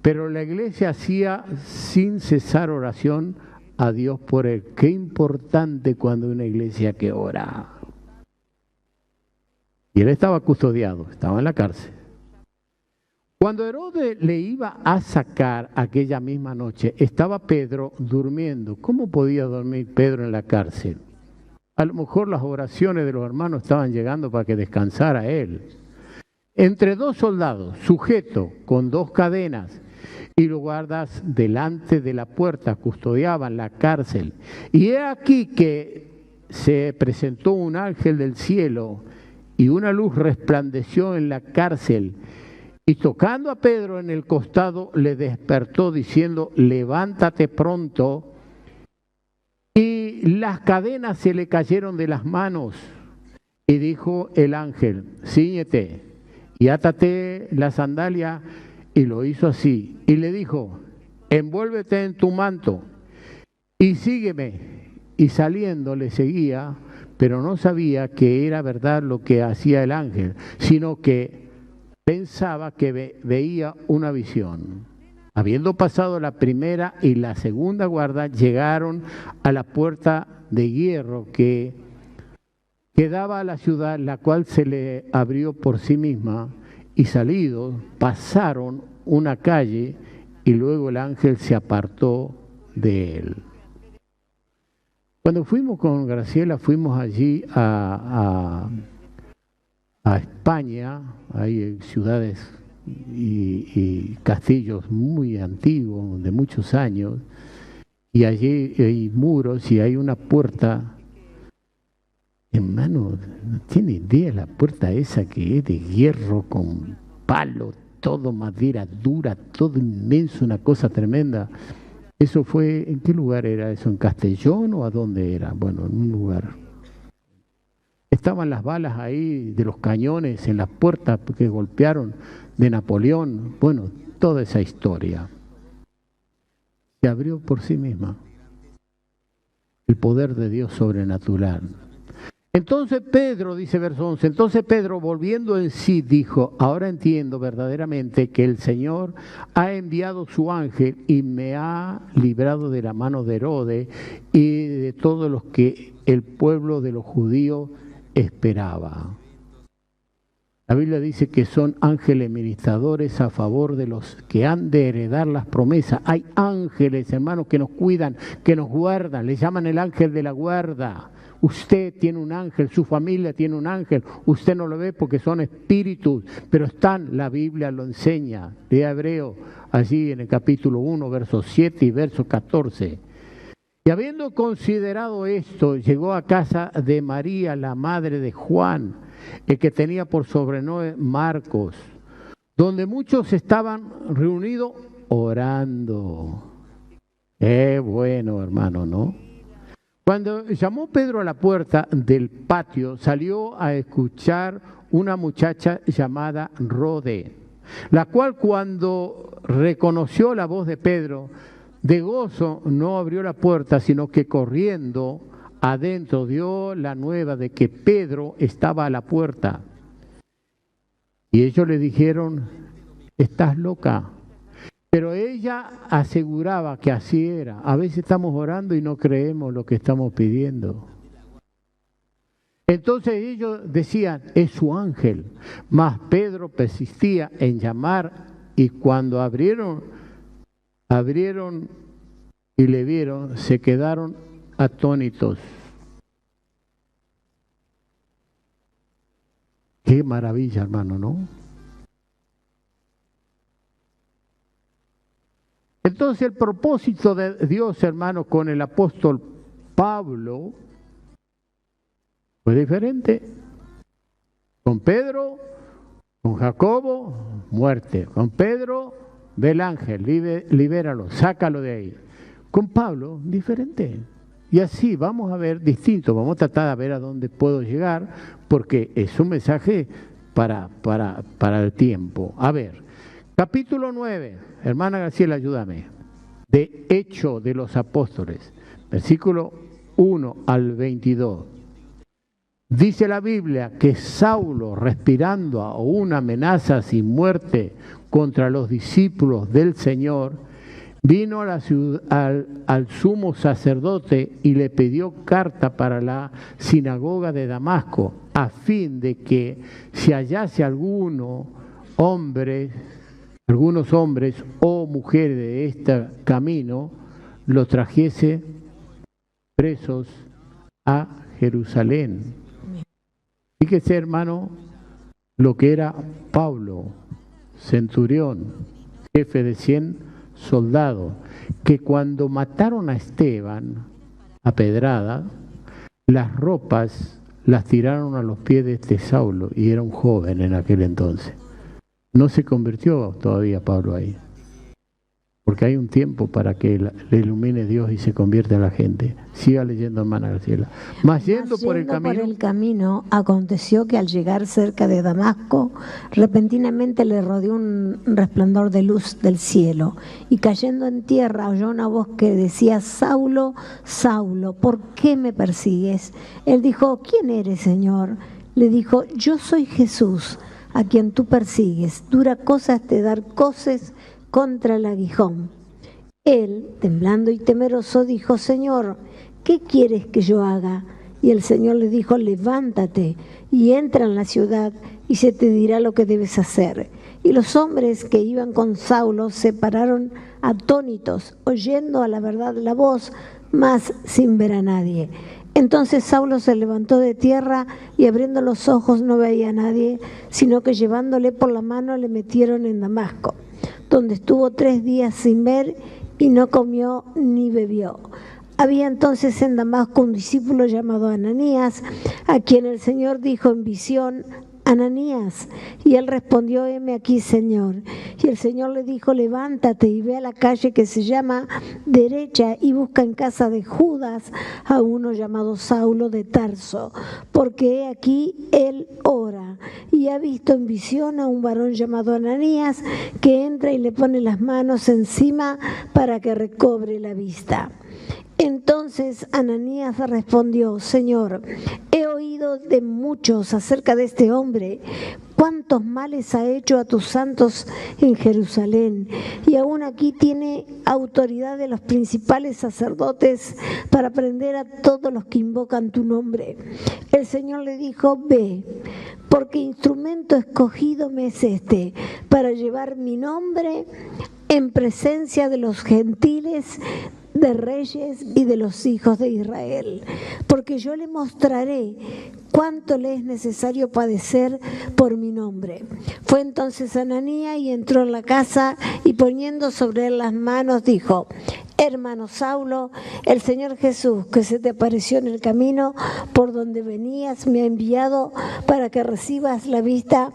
pero la iglesia hacía sin cesar oración a Dios por él. Qué importante cuando una iglesia que ora. Y él estaba custodiado, estaba en la cárcel. Cuando Herodes le iba a sacar aquella misma noche, estaba Pedro durmiendo. ¿Cómo podía dormir Pedro en la cárcel? A lo mejor las oraciones de los hermanos estaban llegando para que descansara él. Entre 2 soldados, sujeto con 2 cadenas, y los guardas delante de la puerta custodiaban la cárcel. Y he aquí que se presentó un ángel del cielo y una luz resplandeció en la cárcel. Y tocando a Pedro en el costado, le despertó diciendo, levántate pronto. Y las cadenas se le cayeron de las manos. Y dijo el ángel, cíñete y átate la sandalia. Y lo hizo así. Y le dijo, envuélvete en tu manto y sígueme. Y saliendo le seguía, pero no sabía que era verdad lo que hacía el ángel, sino que pensaba que veía una visión. Habiendo pasado la primera y la segunda guarda, llegaron a la puerta de hierro que daba a la ciudad, la cual se le abrió por sí misma, y salidos pasaron una calle y luego el ángel se apartó de él. Cuando fuimos con Graciela, fuimos allí a España, hay ciudades y castillos muy antiguos, de muchos años, y allí hay muros y hay una puerta. Hermano, no tiene idea la puerta esa que es de hierro con palo, todo madera dura, todo inmenso, una cosa tremenda. Eso fue, ¿en qué lugar era eso? ¿En Castellón o a dónde era? Bueno, en un lugar. Estaban las balas ahí de los cañones en las puertas que golpearon de Napoleón. Bueno, toda esa historia se abrió por sí misma. El poder de Dios sobrenatural. Entonces Pedro, dice verso 11, entonces Pedro, volviendo en sí, dijo, ahora entiendo verdaderamente que el Señor ha enviado su ángel y me ha librado de la mano de Herodes y de todos los que el pueblo de los judíos esperaba. La Biblia dice que son ángeles ministradores a favor de los que han de heredar las promesas. Hay ángeles, hermanos, que nos cuidan, que nos guardan, le llaman el ángel de la guarda. Usted tiene un ángel, su familia tiene un ángel, usted no lo ve porque son espíritus, pero están, la Biblia lo enseña, de Hebreo, allí en el capítulo 1, versos 7 y verso 14. Y habiendo considerado esto, llegó a casa de María, la madre de Juan, el que tenía por sobrenombre Marcos, donde muchos estaban reunidos orando. Bueno, hermano, ¿no? Cuando llamó Pedro a la puerta del patio, salió a escuchar una muchacha llamada Rode, la cual cuando reconoció la voz de Pedro, de gozo no abrió la puerta, sino que corriendo adentro dio la nueva de que Pedro estaba a la puerta. Y ellos le dijeron, ¿estás loca? Pero ella aseguraba que así era. A veces estamos orando y no creemos lo que estamos pidiendo. Entonces ellos decían, es su ángel. Mas Pedro persistía en llamar y cuando abrieron y le vieron, se quedaron atónitos. Qué maravilla, hermano, ¿no? Entonces el propósito de Dios, hermano, con el apóstol Pablo fue diferente. Con Pedro, con Jacobo, muerte. Con Pedro, ve el ángel, libéralo, sácalo de ahí. Con Pablo, diferente. Y así vamos a ver distinto, vamos a tratar de ver a dónde puedo llegar, porque es un mensaje para el tiempo. A ver. Capítulo 9, hermana Graciela, ayúdame, de Hechos de los Apóstoles, versículo 1 al 22. Dice la Biblia que Saulo, respirando aún amenazas y muerte contra los discípulos del Señor, vino a la ciudad, al sumo sacerdote y le pidió carta para la sinagoga de Damasco, a fin de que si hallase algunos hombres o mujeres de este camino, los trajese presos a Jerusalén. Fíjese, hermano, lo que era Pablo, centurión, jefe de 100 soldados, que cuando mataron a Esteban a pedrada, las ropas las tiraron a los pies de este Saulo, y era un joven en aquel entonces. No se convirtió todavía Pablo ahí. porque hay un tiempo para que le ilumine Dios y se convierta en la gente. Siga leyendo, hermana Graciela. Mas yendo por el camino, aconteció que al llegar cerca de Damasco, repentinamente le rodeó un resplandor de luz del cielo, y cayendo en tierra oyó una voz que decía: Saulo, Saulo, ¿por qué me persigues? Él dijo: ¿quién eres, Señor? Le dijo: yo soy Jesús, a quien tú persigues. Dura cosa es te dar coces contra el aguijón. Él, temblando y temeroso, dijo: Señor, ¿qué quieres que yo haga? Y el Señor le dijo: levántate y entra en la ciudad y se te dirá lo que debes hacer. Y los hombres que iban con Saulo se pararon atónitos, oyendo a la verdad la voz, mas sin ver a nadie. Entonces Saulo se levantó de tierra y abriendo los ojos no veía a nadie, sino que llevándole por la mano le metieron en Damasco, donde estuvo 3 días sin ver y no comió ni bebió. Había entonces en Damasco un discípulo llamado Ananías, a quien el Señor dijo en visión: Ananías. Y él respondió: heme aquí, Señor. Y el Señor le dijo: levántate y ve a la calle que se llama Derecha y busca en casa de Judas a uno llamado Saulo de Tarso, porque he aquí él ora y ha visto en visión a un varón llamado Ananías, que entra y le pone las manos encima para que recobre la vista. Entonces Ananías respondió: Señor, he oído de muchos acerca de este hombre, cuántos males ha hecho a tus santos en Jerusalén, y aún aquí tiene autoridad de los principales sacerdotes para prender a todos los que invocan tu nombre. El Señor le dijo: ve, porque instrumento escogido me es este, para llevar mi nombre en presencia de los gentiles, de reyes y de los hijos de Israel, porque yo le mostraré cuánto le es necesario padecer por mi nombre. Fue entonces Ananías y entró en la casa, y poniendo sobre él las manos dijo: hermano Saulo, el Señor Jesús, que se te apareció en el camino por donde venías, me ha enviado para que recibas la vista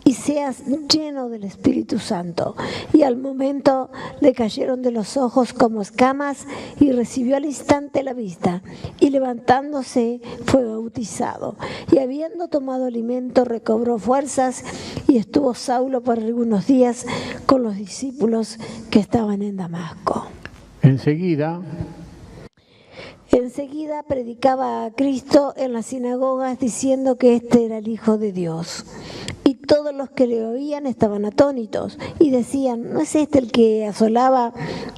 y seas lleno del Espíritu Santo. Y al momento le cayeron de los ojos como escamas, y recibió al instante la vista, y levantándose fue bautizado. Y habiendo tomado alimento, recobró fuerzas, y estuvo Saulo por algunos días con los discípulos que estaban en Damasco. Enseguida predicaba a Cristo en las sinagogas, diciendo que este era el Hijo de Dios. Y todos los que le oían estaban atónitos y decían: ¿no es este el que asolaba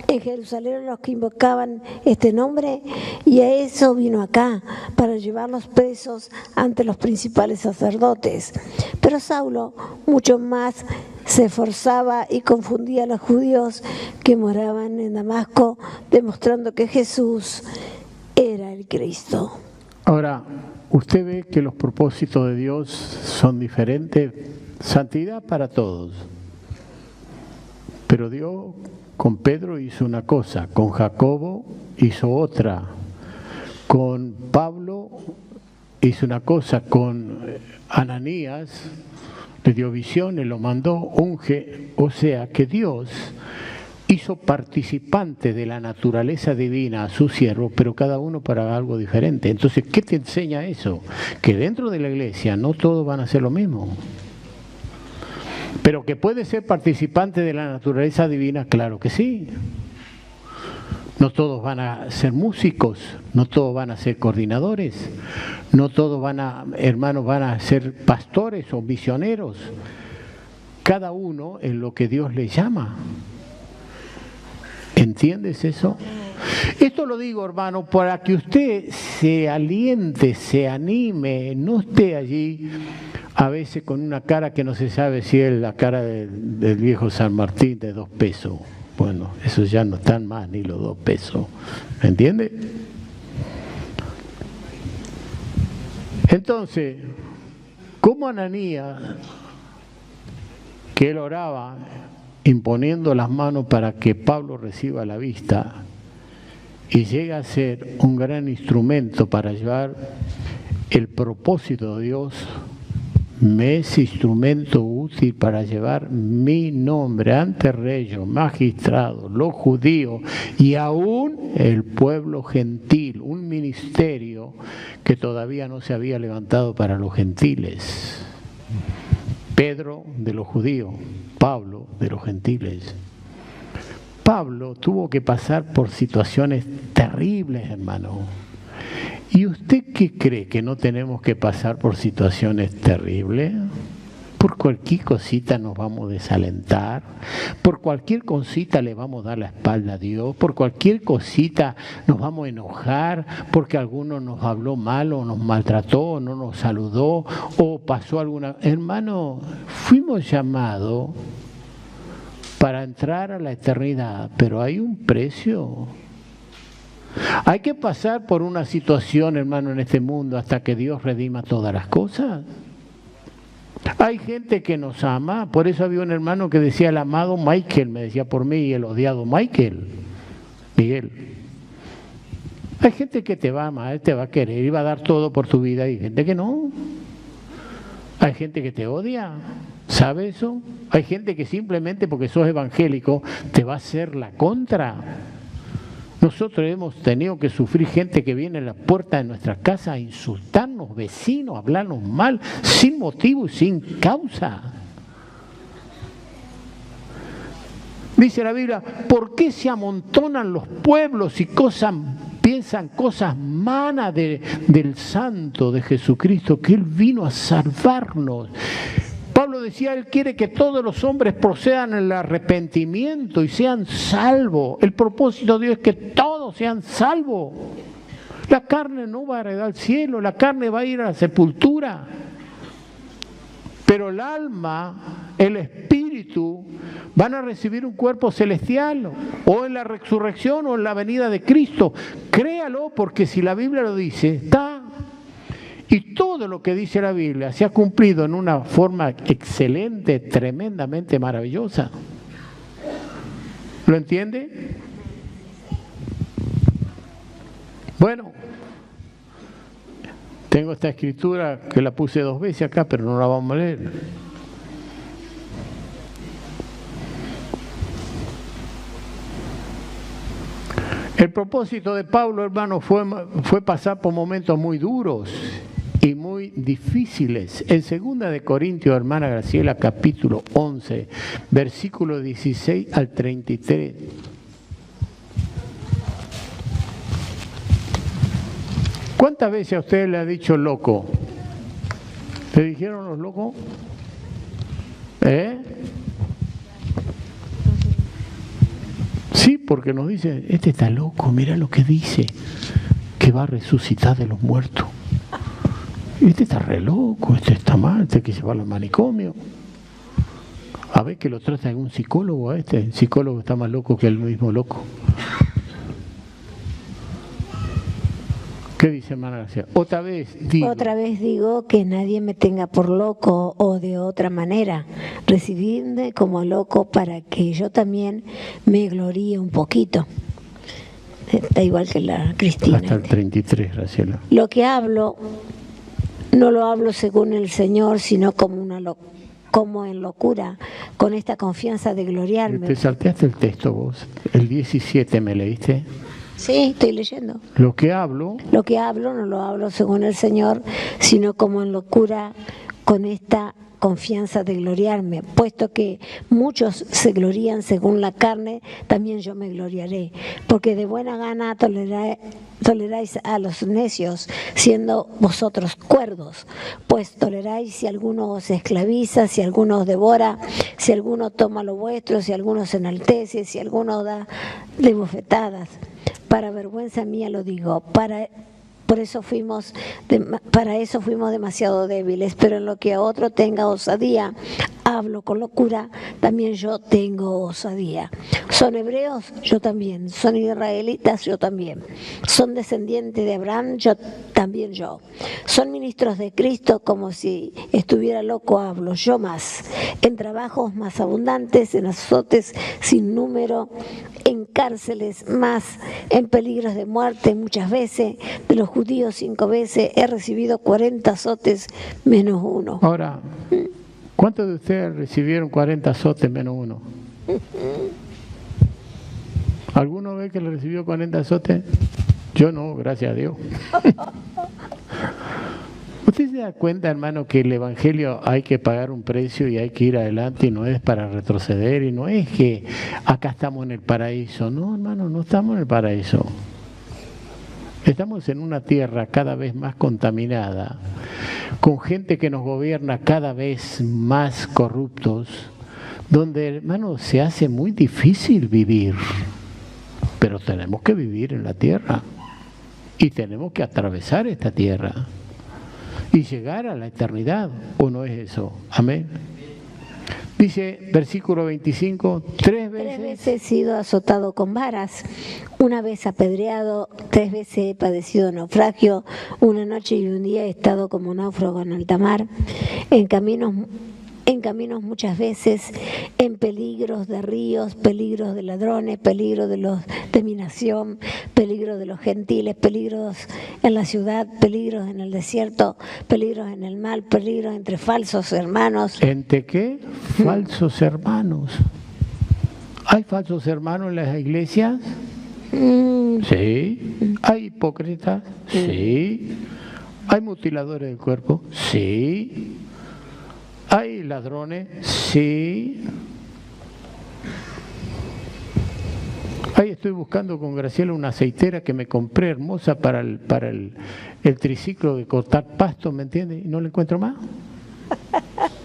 en Jerusalén a los que invocaban este nombre? Y a eso vino acá, para llevarlos presos ante los principales sacerdotes. Pero Saulo mucho más se esforzaba y confundía a los judíos que moraban en Damasco, demostrando que Jesús era el Cristo. Ahora, usted ve que los propósitos de Dios son diferentes. Santidad para todos. Pero Dios con Pedro hizo una cosa, con Jacobo hizo otra, con Pablo hizo una cosa, con Ananías le dio visiones, lo mandó, unge. O sea que Dios hizo participante de la naturaleza divina a su siervo, pero cada uno para algo diferente. Entonces, ¿qué te enseña eso? Que dentro de la iglesia no todos van a hacer lo mismo. Pero que puede ser participante de la naturaleza divina, claro que sí. No todos van a ser músicos, no todos van a ser coordinadores, no todos hermanos, van a ser pastores o misioneros. Cada uno en lo que Dios le llama. ¿Entiendes eso? Esto lo digo, hermano, para que usted se aliente, se anime, no esté allí a veces con una cara que no se sabe si es la cara del viejo San Martín de 2 pesos. Bueno, eso ya no están más ni los 2 pesos. ¿Me entiende? Entonces, como Ananías, que él oraba imponiendo las manos para que Pablo reciba la vista y llega a ser un gran instrumento para llevar el propósito de Dios me es instrumento útil para llevar mi nombre ante reyes, magistrados, los judíos y aún el pueblo gentil, un ministerio que todavía no se había levantado para los gentiles. Pedro de los judíos, Pablo de los gentiles. Pablo tuvo que pasar por situaciones terribles, hermano. ¿Y usted qué cree, que no tenemos que pasar por situaciones terribles? Por cualquier cosita nos vamos a desalentar, por cualquier cosita le vamos a dar la espalda a Dios, por cualquier cosita nos vamos a enojar, porque alguno nos habló mal o nos maltrató o no nos saludó o pasó alguna... Hermano, fuimos llamados para entrar a la eternidad, pero hay un precio. Hay que pasar por una situación, hermano, en este mundo hasta que Dios redima todas las cosas. Hay gente que nos ama, por eso había un hermano que decía el amado Michael, me decía por mí, y el odiado Miguel. Hay gente que te va a amar, te va a querer y va a dar todo por tu vida, y hay gente que no. Hay gente que te odia, ¿sabe eso? Hay gente que simplemente porque sos evangélico te va a hacer la contra. Nosotros hemos tenido que sufrir gente que viene a la puerta de nuestra casa a insultarnos, vecinos, a hablarnos mal, sin motivo y sin causa. Dice la Biblia, ¿por qué se amontonan los pueblos y piensan cosas malas del Santo, de Jesucristo, que Él vino a salvarnos? Pablo decía, Él quiere que todos los hombres procedan al arrepentimiento y sean salvos. El propósito de Dios es que todos sean salvos. La carne no va a heredar el cielo, la carne va a ir a la sepultura. Pero el alma, el espíritu, van a recibir un cuerpo celestial, o en la resurrección o en la venida de Cristo. Créalo, porque si la Biblia lo dice, está. Y todo lo que dice la Biblia se ha cumplido en una forma excelente, tremendamente maravillosa. ¿Lo entiende? Bueno, tengo esta escritura que la puse 2 veces acá, pero no la vamos a leer. El propósito de Pablo, hermano, fue pasar por momentos muy duros y muy difíciles. En 2 de Corintios, hermana Graciela, capítulo 11, versículo 16 al 33. ¿Cuántas veces a usted le ha dicho loco? ¿Le dijeron los locos? Sí, porque nos dicen, este está loco, mira lo que dice, que va a resucitar de los muertos. Este está re loco, este está mal, este hay que llevarlo al manicomio. A ver que lo trata algún psicólogo a este. El psicólogo está más loco que el mismo loco. ¿Qué dice hermana Gracia? Otra vez digo que nadie me tenga por loco o de otra manera. Recibidme como loco para que yo también me gloríe un poquito. Está igual que la Cristina. Hasta el 33, Graciela. Lo que hablo, no lo hablo según el Señor, sino como en locura, con esta confianza de gloriarme. ¿Te salteaste el texto vos? El 17 me leíste. Sí, estoy leyendo. Lo que hablo no lo hablo según el Señor, sino como en locura, con esta confianza de gloriarme. Puesto que muchos se glorían según la carne, también yo me gloriaré. Porque de buena gana toleráis a los necios, siendo vosotros cuerdos. Pues toleráis si alguno os esclaviza, si alguno os devora, si alguno toma lo vuestro, si alguno se enaltece, si alguno da de bofetadas. Para vergüenza mía lo digo, para eso fuimos demasiado débiles, pero en lo que a otro tenga osadía, hablo con locura, también yo tengo osadía. ¿Son hebreos? Yo también. ¿Son israelitas? Yo también. ¿Son descendientes de Abraham? Yo también yo. ¿Son ministros de Cristo? Como si estuviera loco hablo, yo más. En trabajos más abundantes, en azotes sin número, en cárceles más, en peligros de muerte muchas veces, de los judíos 5 veces, he recibido 40 azotes menos uno. Ahora, ¿cuántos de ustedes recibieron 40 azotes menos uno? ¿Alguno ve que le recibió 40 azotes? Yo no, gracias a Dios. ¿Usted se da cuenta, hermano, que el Evangelio hay que pagar un precio y hay que ir adelante y no es para retroceder y no es que acá estamos en el paraíso? No, hermano, no estamos en el paraíso. Estamos en una tierra cada vez más contaminada, con gente que nos gobierna cada vez más corruptos, donde, hermano, se hace muy difícil vivir. Pero tenemos que vivir en la tierra y tenemos que atravesar esta tierra y llegar a la eternidad, ¿o no es eso? Amén. Dice, versículo 25, 3 veces he sido azotado con varas, una vez apedreado, 3 veces he padecido naufragio, una noche y un día he estado como náufrago en alta mar, en caminos muchas veces, en peligros de ríos, peligros de ladrones, peligros de mi nación, peligros de los gentiles, peligros en la ciudad, peligros en el desierto, peligros en el mar, peligros entre falsos hermanos. ¿Entre qué? Falsos hermanos. ¿Hay falsos hermanos en las iglesias? Sí. ¿Hay hipócritas? Sí. ¿Hay mutiladores del cuerpo? Sí. ¿Hay ladrones? Sí. Ahí estoy buscando con Graciela una aceitera que me compré hermosa para el triciclo de cortar pasto, ¿me entiendes? Y no la encuentro más.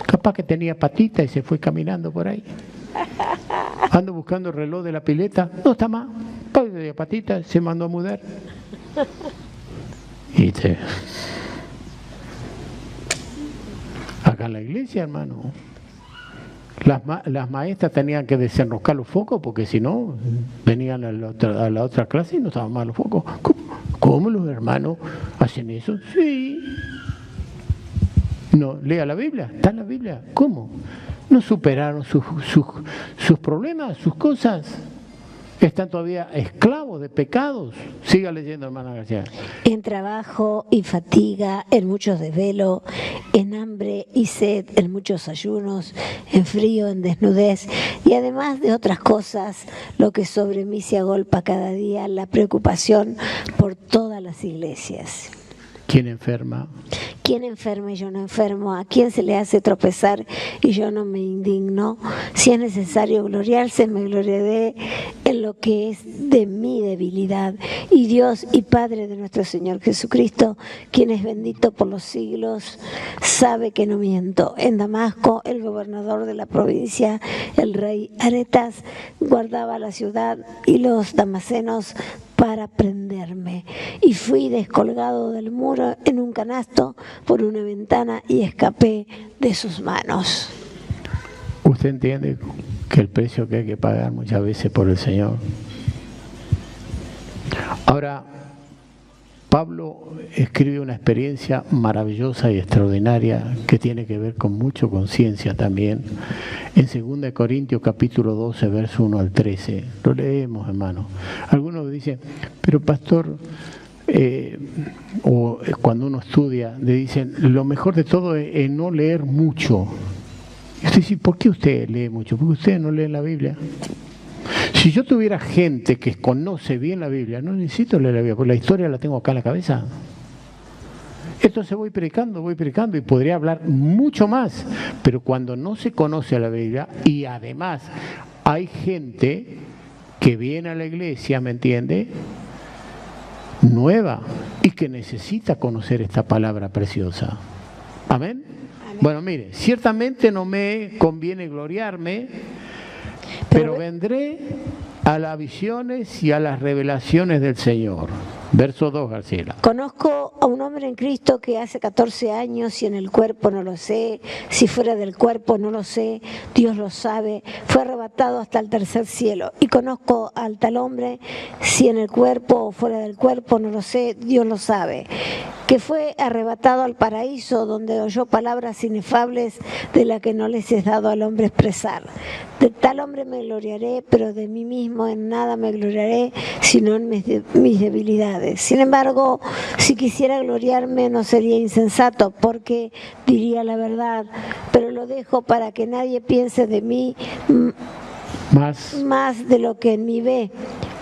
Capaz que tenía patita y se fue caminando por ahí. Ando buscando el reloj de la pileta, no está más. Tenía patita, se mandó a mudar. Y acá en la iglesia, hermano, las maestras tenían que desenroscar los focos porque si no, venían a la otra clase y no estaban más los focos. ¿Cómo los hermanos hacen eso? Sí. No, lea la Biblia, está en la Biblia. ¿Cómo? No superaron sus problemas, sus cosas. Están todavía esclavos de pecados. Siga leyendo, hermana García. En trabajo y fatiga, en muchos desvelos, en hambre y sed, en muchos ayunos, en frío, en desnudez, y además de otras cosas, lo que sobre mí se agolpa cada día, la preocupación por todas las iglesias. ¿Quién enferma? ¿Quién enferma y yo no enfermo? ¿A quién se le hace tropezar y yo no me indigno? Si es necesario gloriarse, me gloriaré en lo que es de mi debilidad. Y Dios y Padre de nuestro Señor Jesucristo, quien es bendito por los siglos, sabe que no miento. En Damasco, el gobernador de la provincia, el rey Aretas, guardaba la ciudad y los damasenos para prenderme, y fui descolgado del muro en un canasto por una ventana y escapé de sus manos. ¿Usted entiende que el precio que hay que pagar muchas veces por el Señor? Ahora, Pablo escribe una experiencia maravillosa y extraordinaria que tiene que ver con mucha conciencia también. En 2 Corintios capítulo 12, verso 1 al 13. Lo leemos, hermano. Algunos dicen, pero pastor, o cuando uno estudia, le dicen, lo mejor de todo es no leer mucho. Y usted dice, ¿por qué usted lee mucho? Porque usted no lee la Biblia. Si yo tuviera gente que conoce bien la Biblia, no necesito leer la Biblia, porque la historia la tengo acá en la cabeza. Entonces voy predicando y podría hablar mucho más, pero cuando no se conoce a la Biblia y además hay gente que viene a la iglesia, ¿me entiende?, nueva y que necesita conocer esta palabra preciosa. ¿Amén? Amén. Bueno, mire, ciertamente no me conviene gloriarme, pero vendré a las visiones y a las revelaciones del Señor. Verso 2, Graciela. Conozco a un hombre en Cristo que hace 14 años, si en el cuerpo no lo sé, si fuera del cuerpo no lo sé, Dios lo sabe, fue arrebatado hasta el tercer cielo. Y conozco al tal hombre, si en el cuerpo o fuera del cuerpo no lo sé, Dios lo sabe, que fue arrebatado al paraíso, donde oyó palabras inefables de las que no les es dado al hombre expresar. De tal hombre me gloriaré, pero de mí mismo en nada me gloriaré, sino en mis debilidades. Sin embargo, si quisiera gloriarme no sería insensato, porque diría la verdad, pero lo dejo para que nadie piense de mí más de lo que en mí ve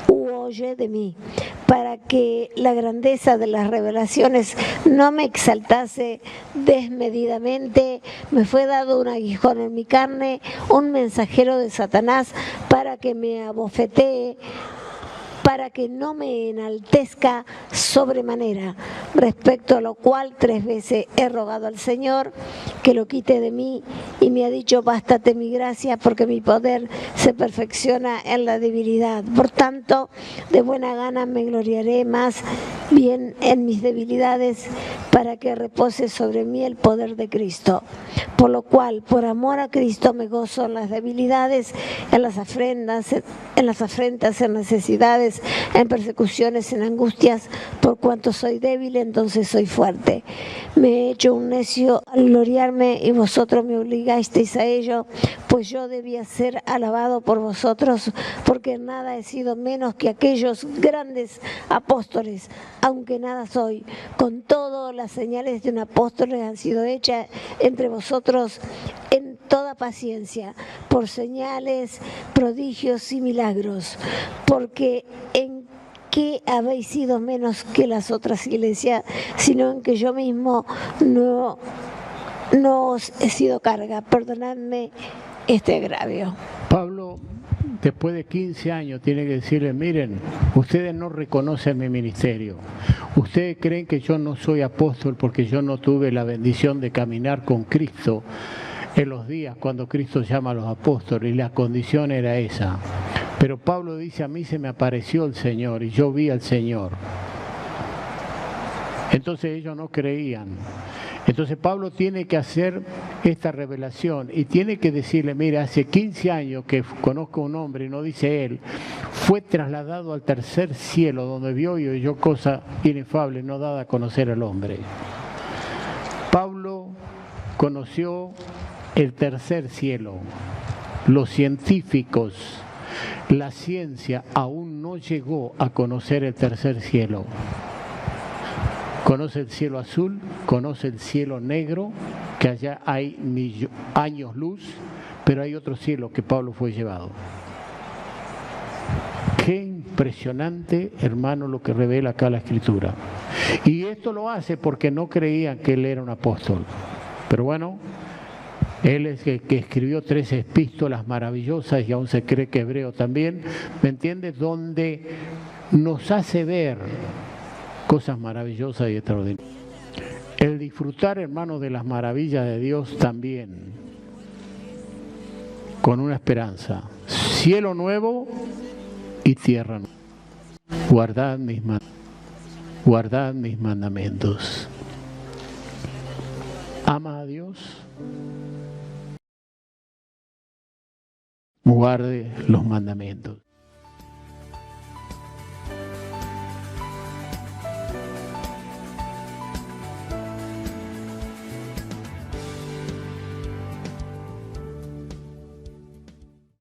u oye de mí, para que la grandeza de las revelaciones no me exaltase desmedidamente. Me fue dado un aguijón en mi carne, un mensajero de Satanás, para que me abofetee, para que no me enaltezca sobremanera, respecto a lo cual 3 veces he rogado al Señor que lo quite de mí, y me ha dicho: bástate mi gracia, porque mi poder se perfecciona en la debilidad. Por tanto, de buena gana me gloriaré más bien en mis debilidades, para que repose sobre mí el poder de Cristo. Por lo cual, por amor a Cristo, me gozo en las debilidades, en las afrentas, en necesidades, en persecuciones, en angustias. Por cuanto soy débil, entonces soy fuerte. Me he hecho un necio al gloriarme, y vosotros me obligasteis a ello, pues yo debía ser alabado por vosotros, porque en nada he sido menos que aquellos grandes apóstoles, aunque nada soy. Con todo, las señales de un apóstol han sido hechas entre vosotros en toda paciencia, por señales, prodigios y milagros, porque en qué habéis sido menos que las otras iglesias, sino en que yo mismo no os he sido carga. Perdonadme este agravio. Pablo, después de 15 años, tiene que decirle: miren, ustedes no reconocen mi ministerio. Ustedes creen que yo no soy apóstol porque yo no tuve la bendición de caminar con Cristo en los días cuando Cristo llama a los apóstoles, y la condición era esa. Pero Pablo dice: a mí se me apareció el Señor y yo vi al Señor. Entonces ellos no creían. Entonces Pablo tiene que hacer esta revelación y tiene que decirle: mira, hace 15 años que conozco a un hombre, y no dice él, fue trasladado al tercer cielo, donde vio y oyó cosas inefables no dadas a conocer al hombre. Pablo conoció el tercer cielo. Los científicos, la ciencia aún no llegó a conocer el tercer cielo. Conoce el cielo azul, conoce el cielo negro, que allá hay años luz, pero hay otro cielo que Pablo fue llevado. Qué impresionante, hermano, lo que revela acá la Escritura. Y esto lo hace porque no creían que él era un apóstol. Pero bueno, él es el que escribió 3 epístolas maravillosas, y aún se cree que hebreo también, ¿me entiendes? Donde nos hace ver cosas maravillosas y extraordinarias. El disfrutar, hermano, de las maravillas de Dios también, con una esperanza: cielo nuevo y tierra nueva. Guardad mis mandamientos. ¿Ama a Dios? Guarde los mandamientos.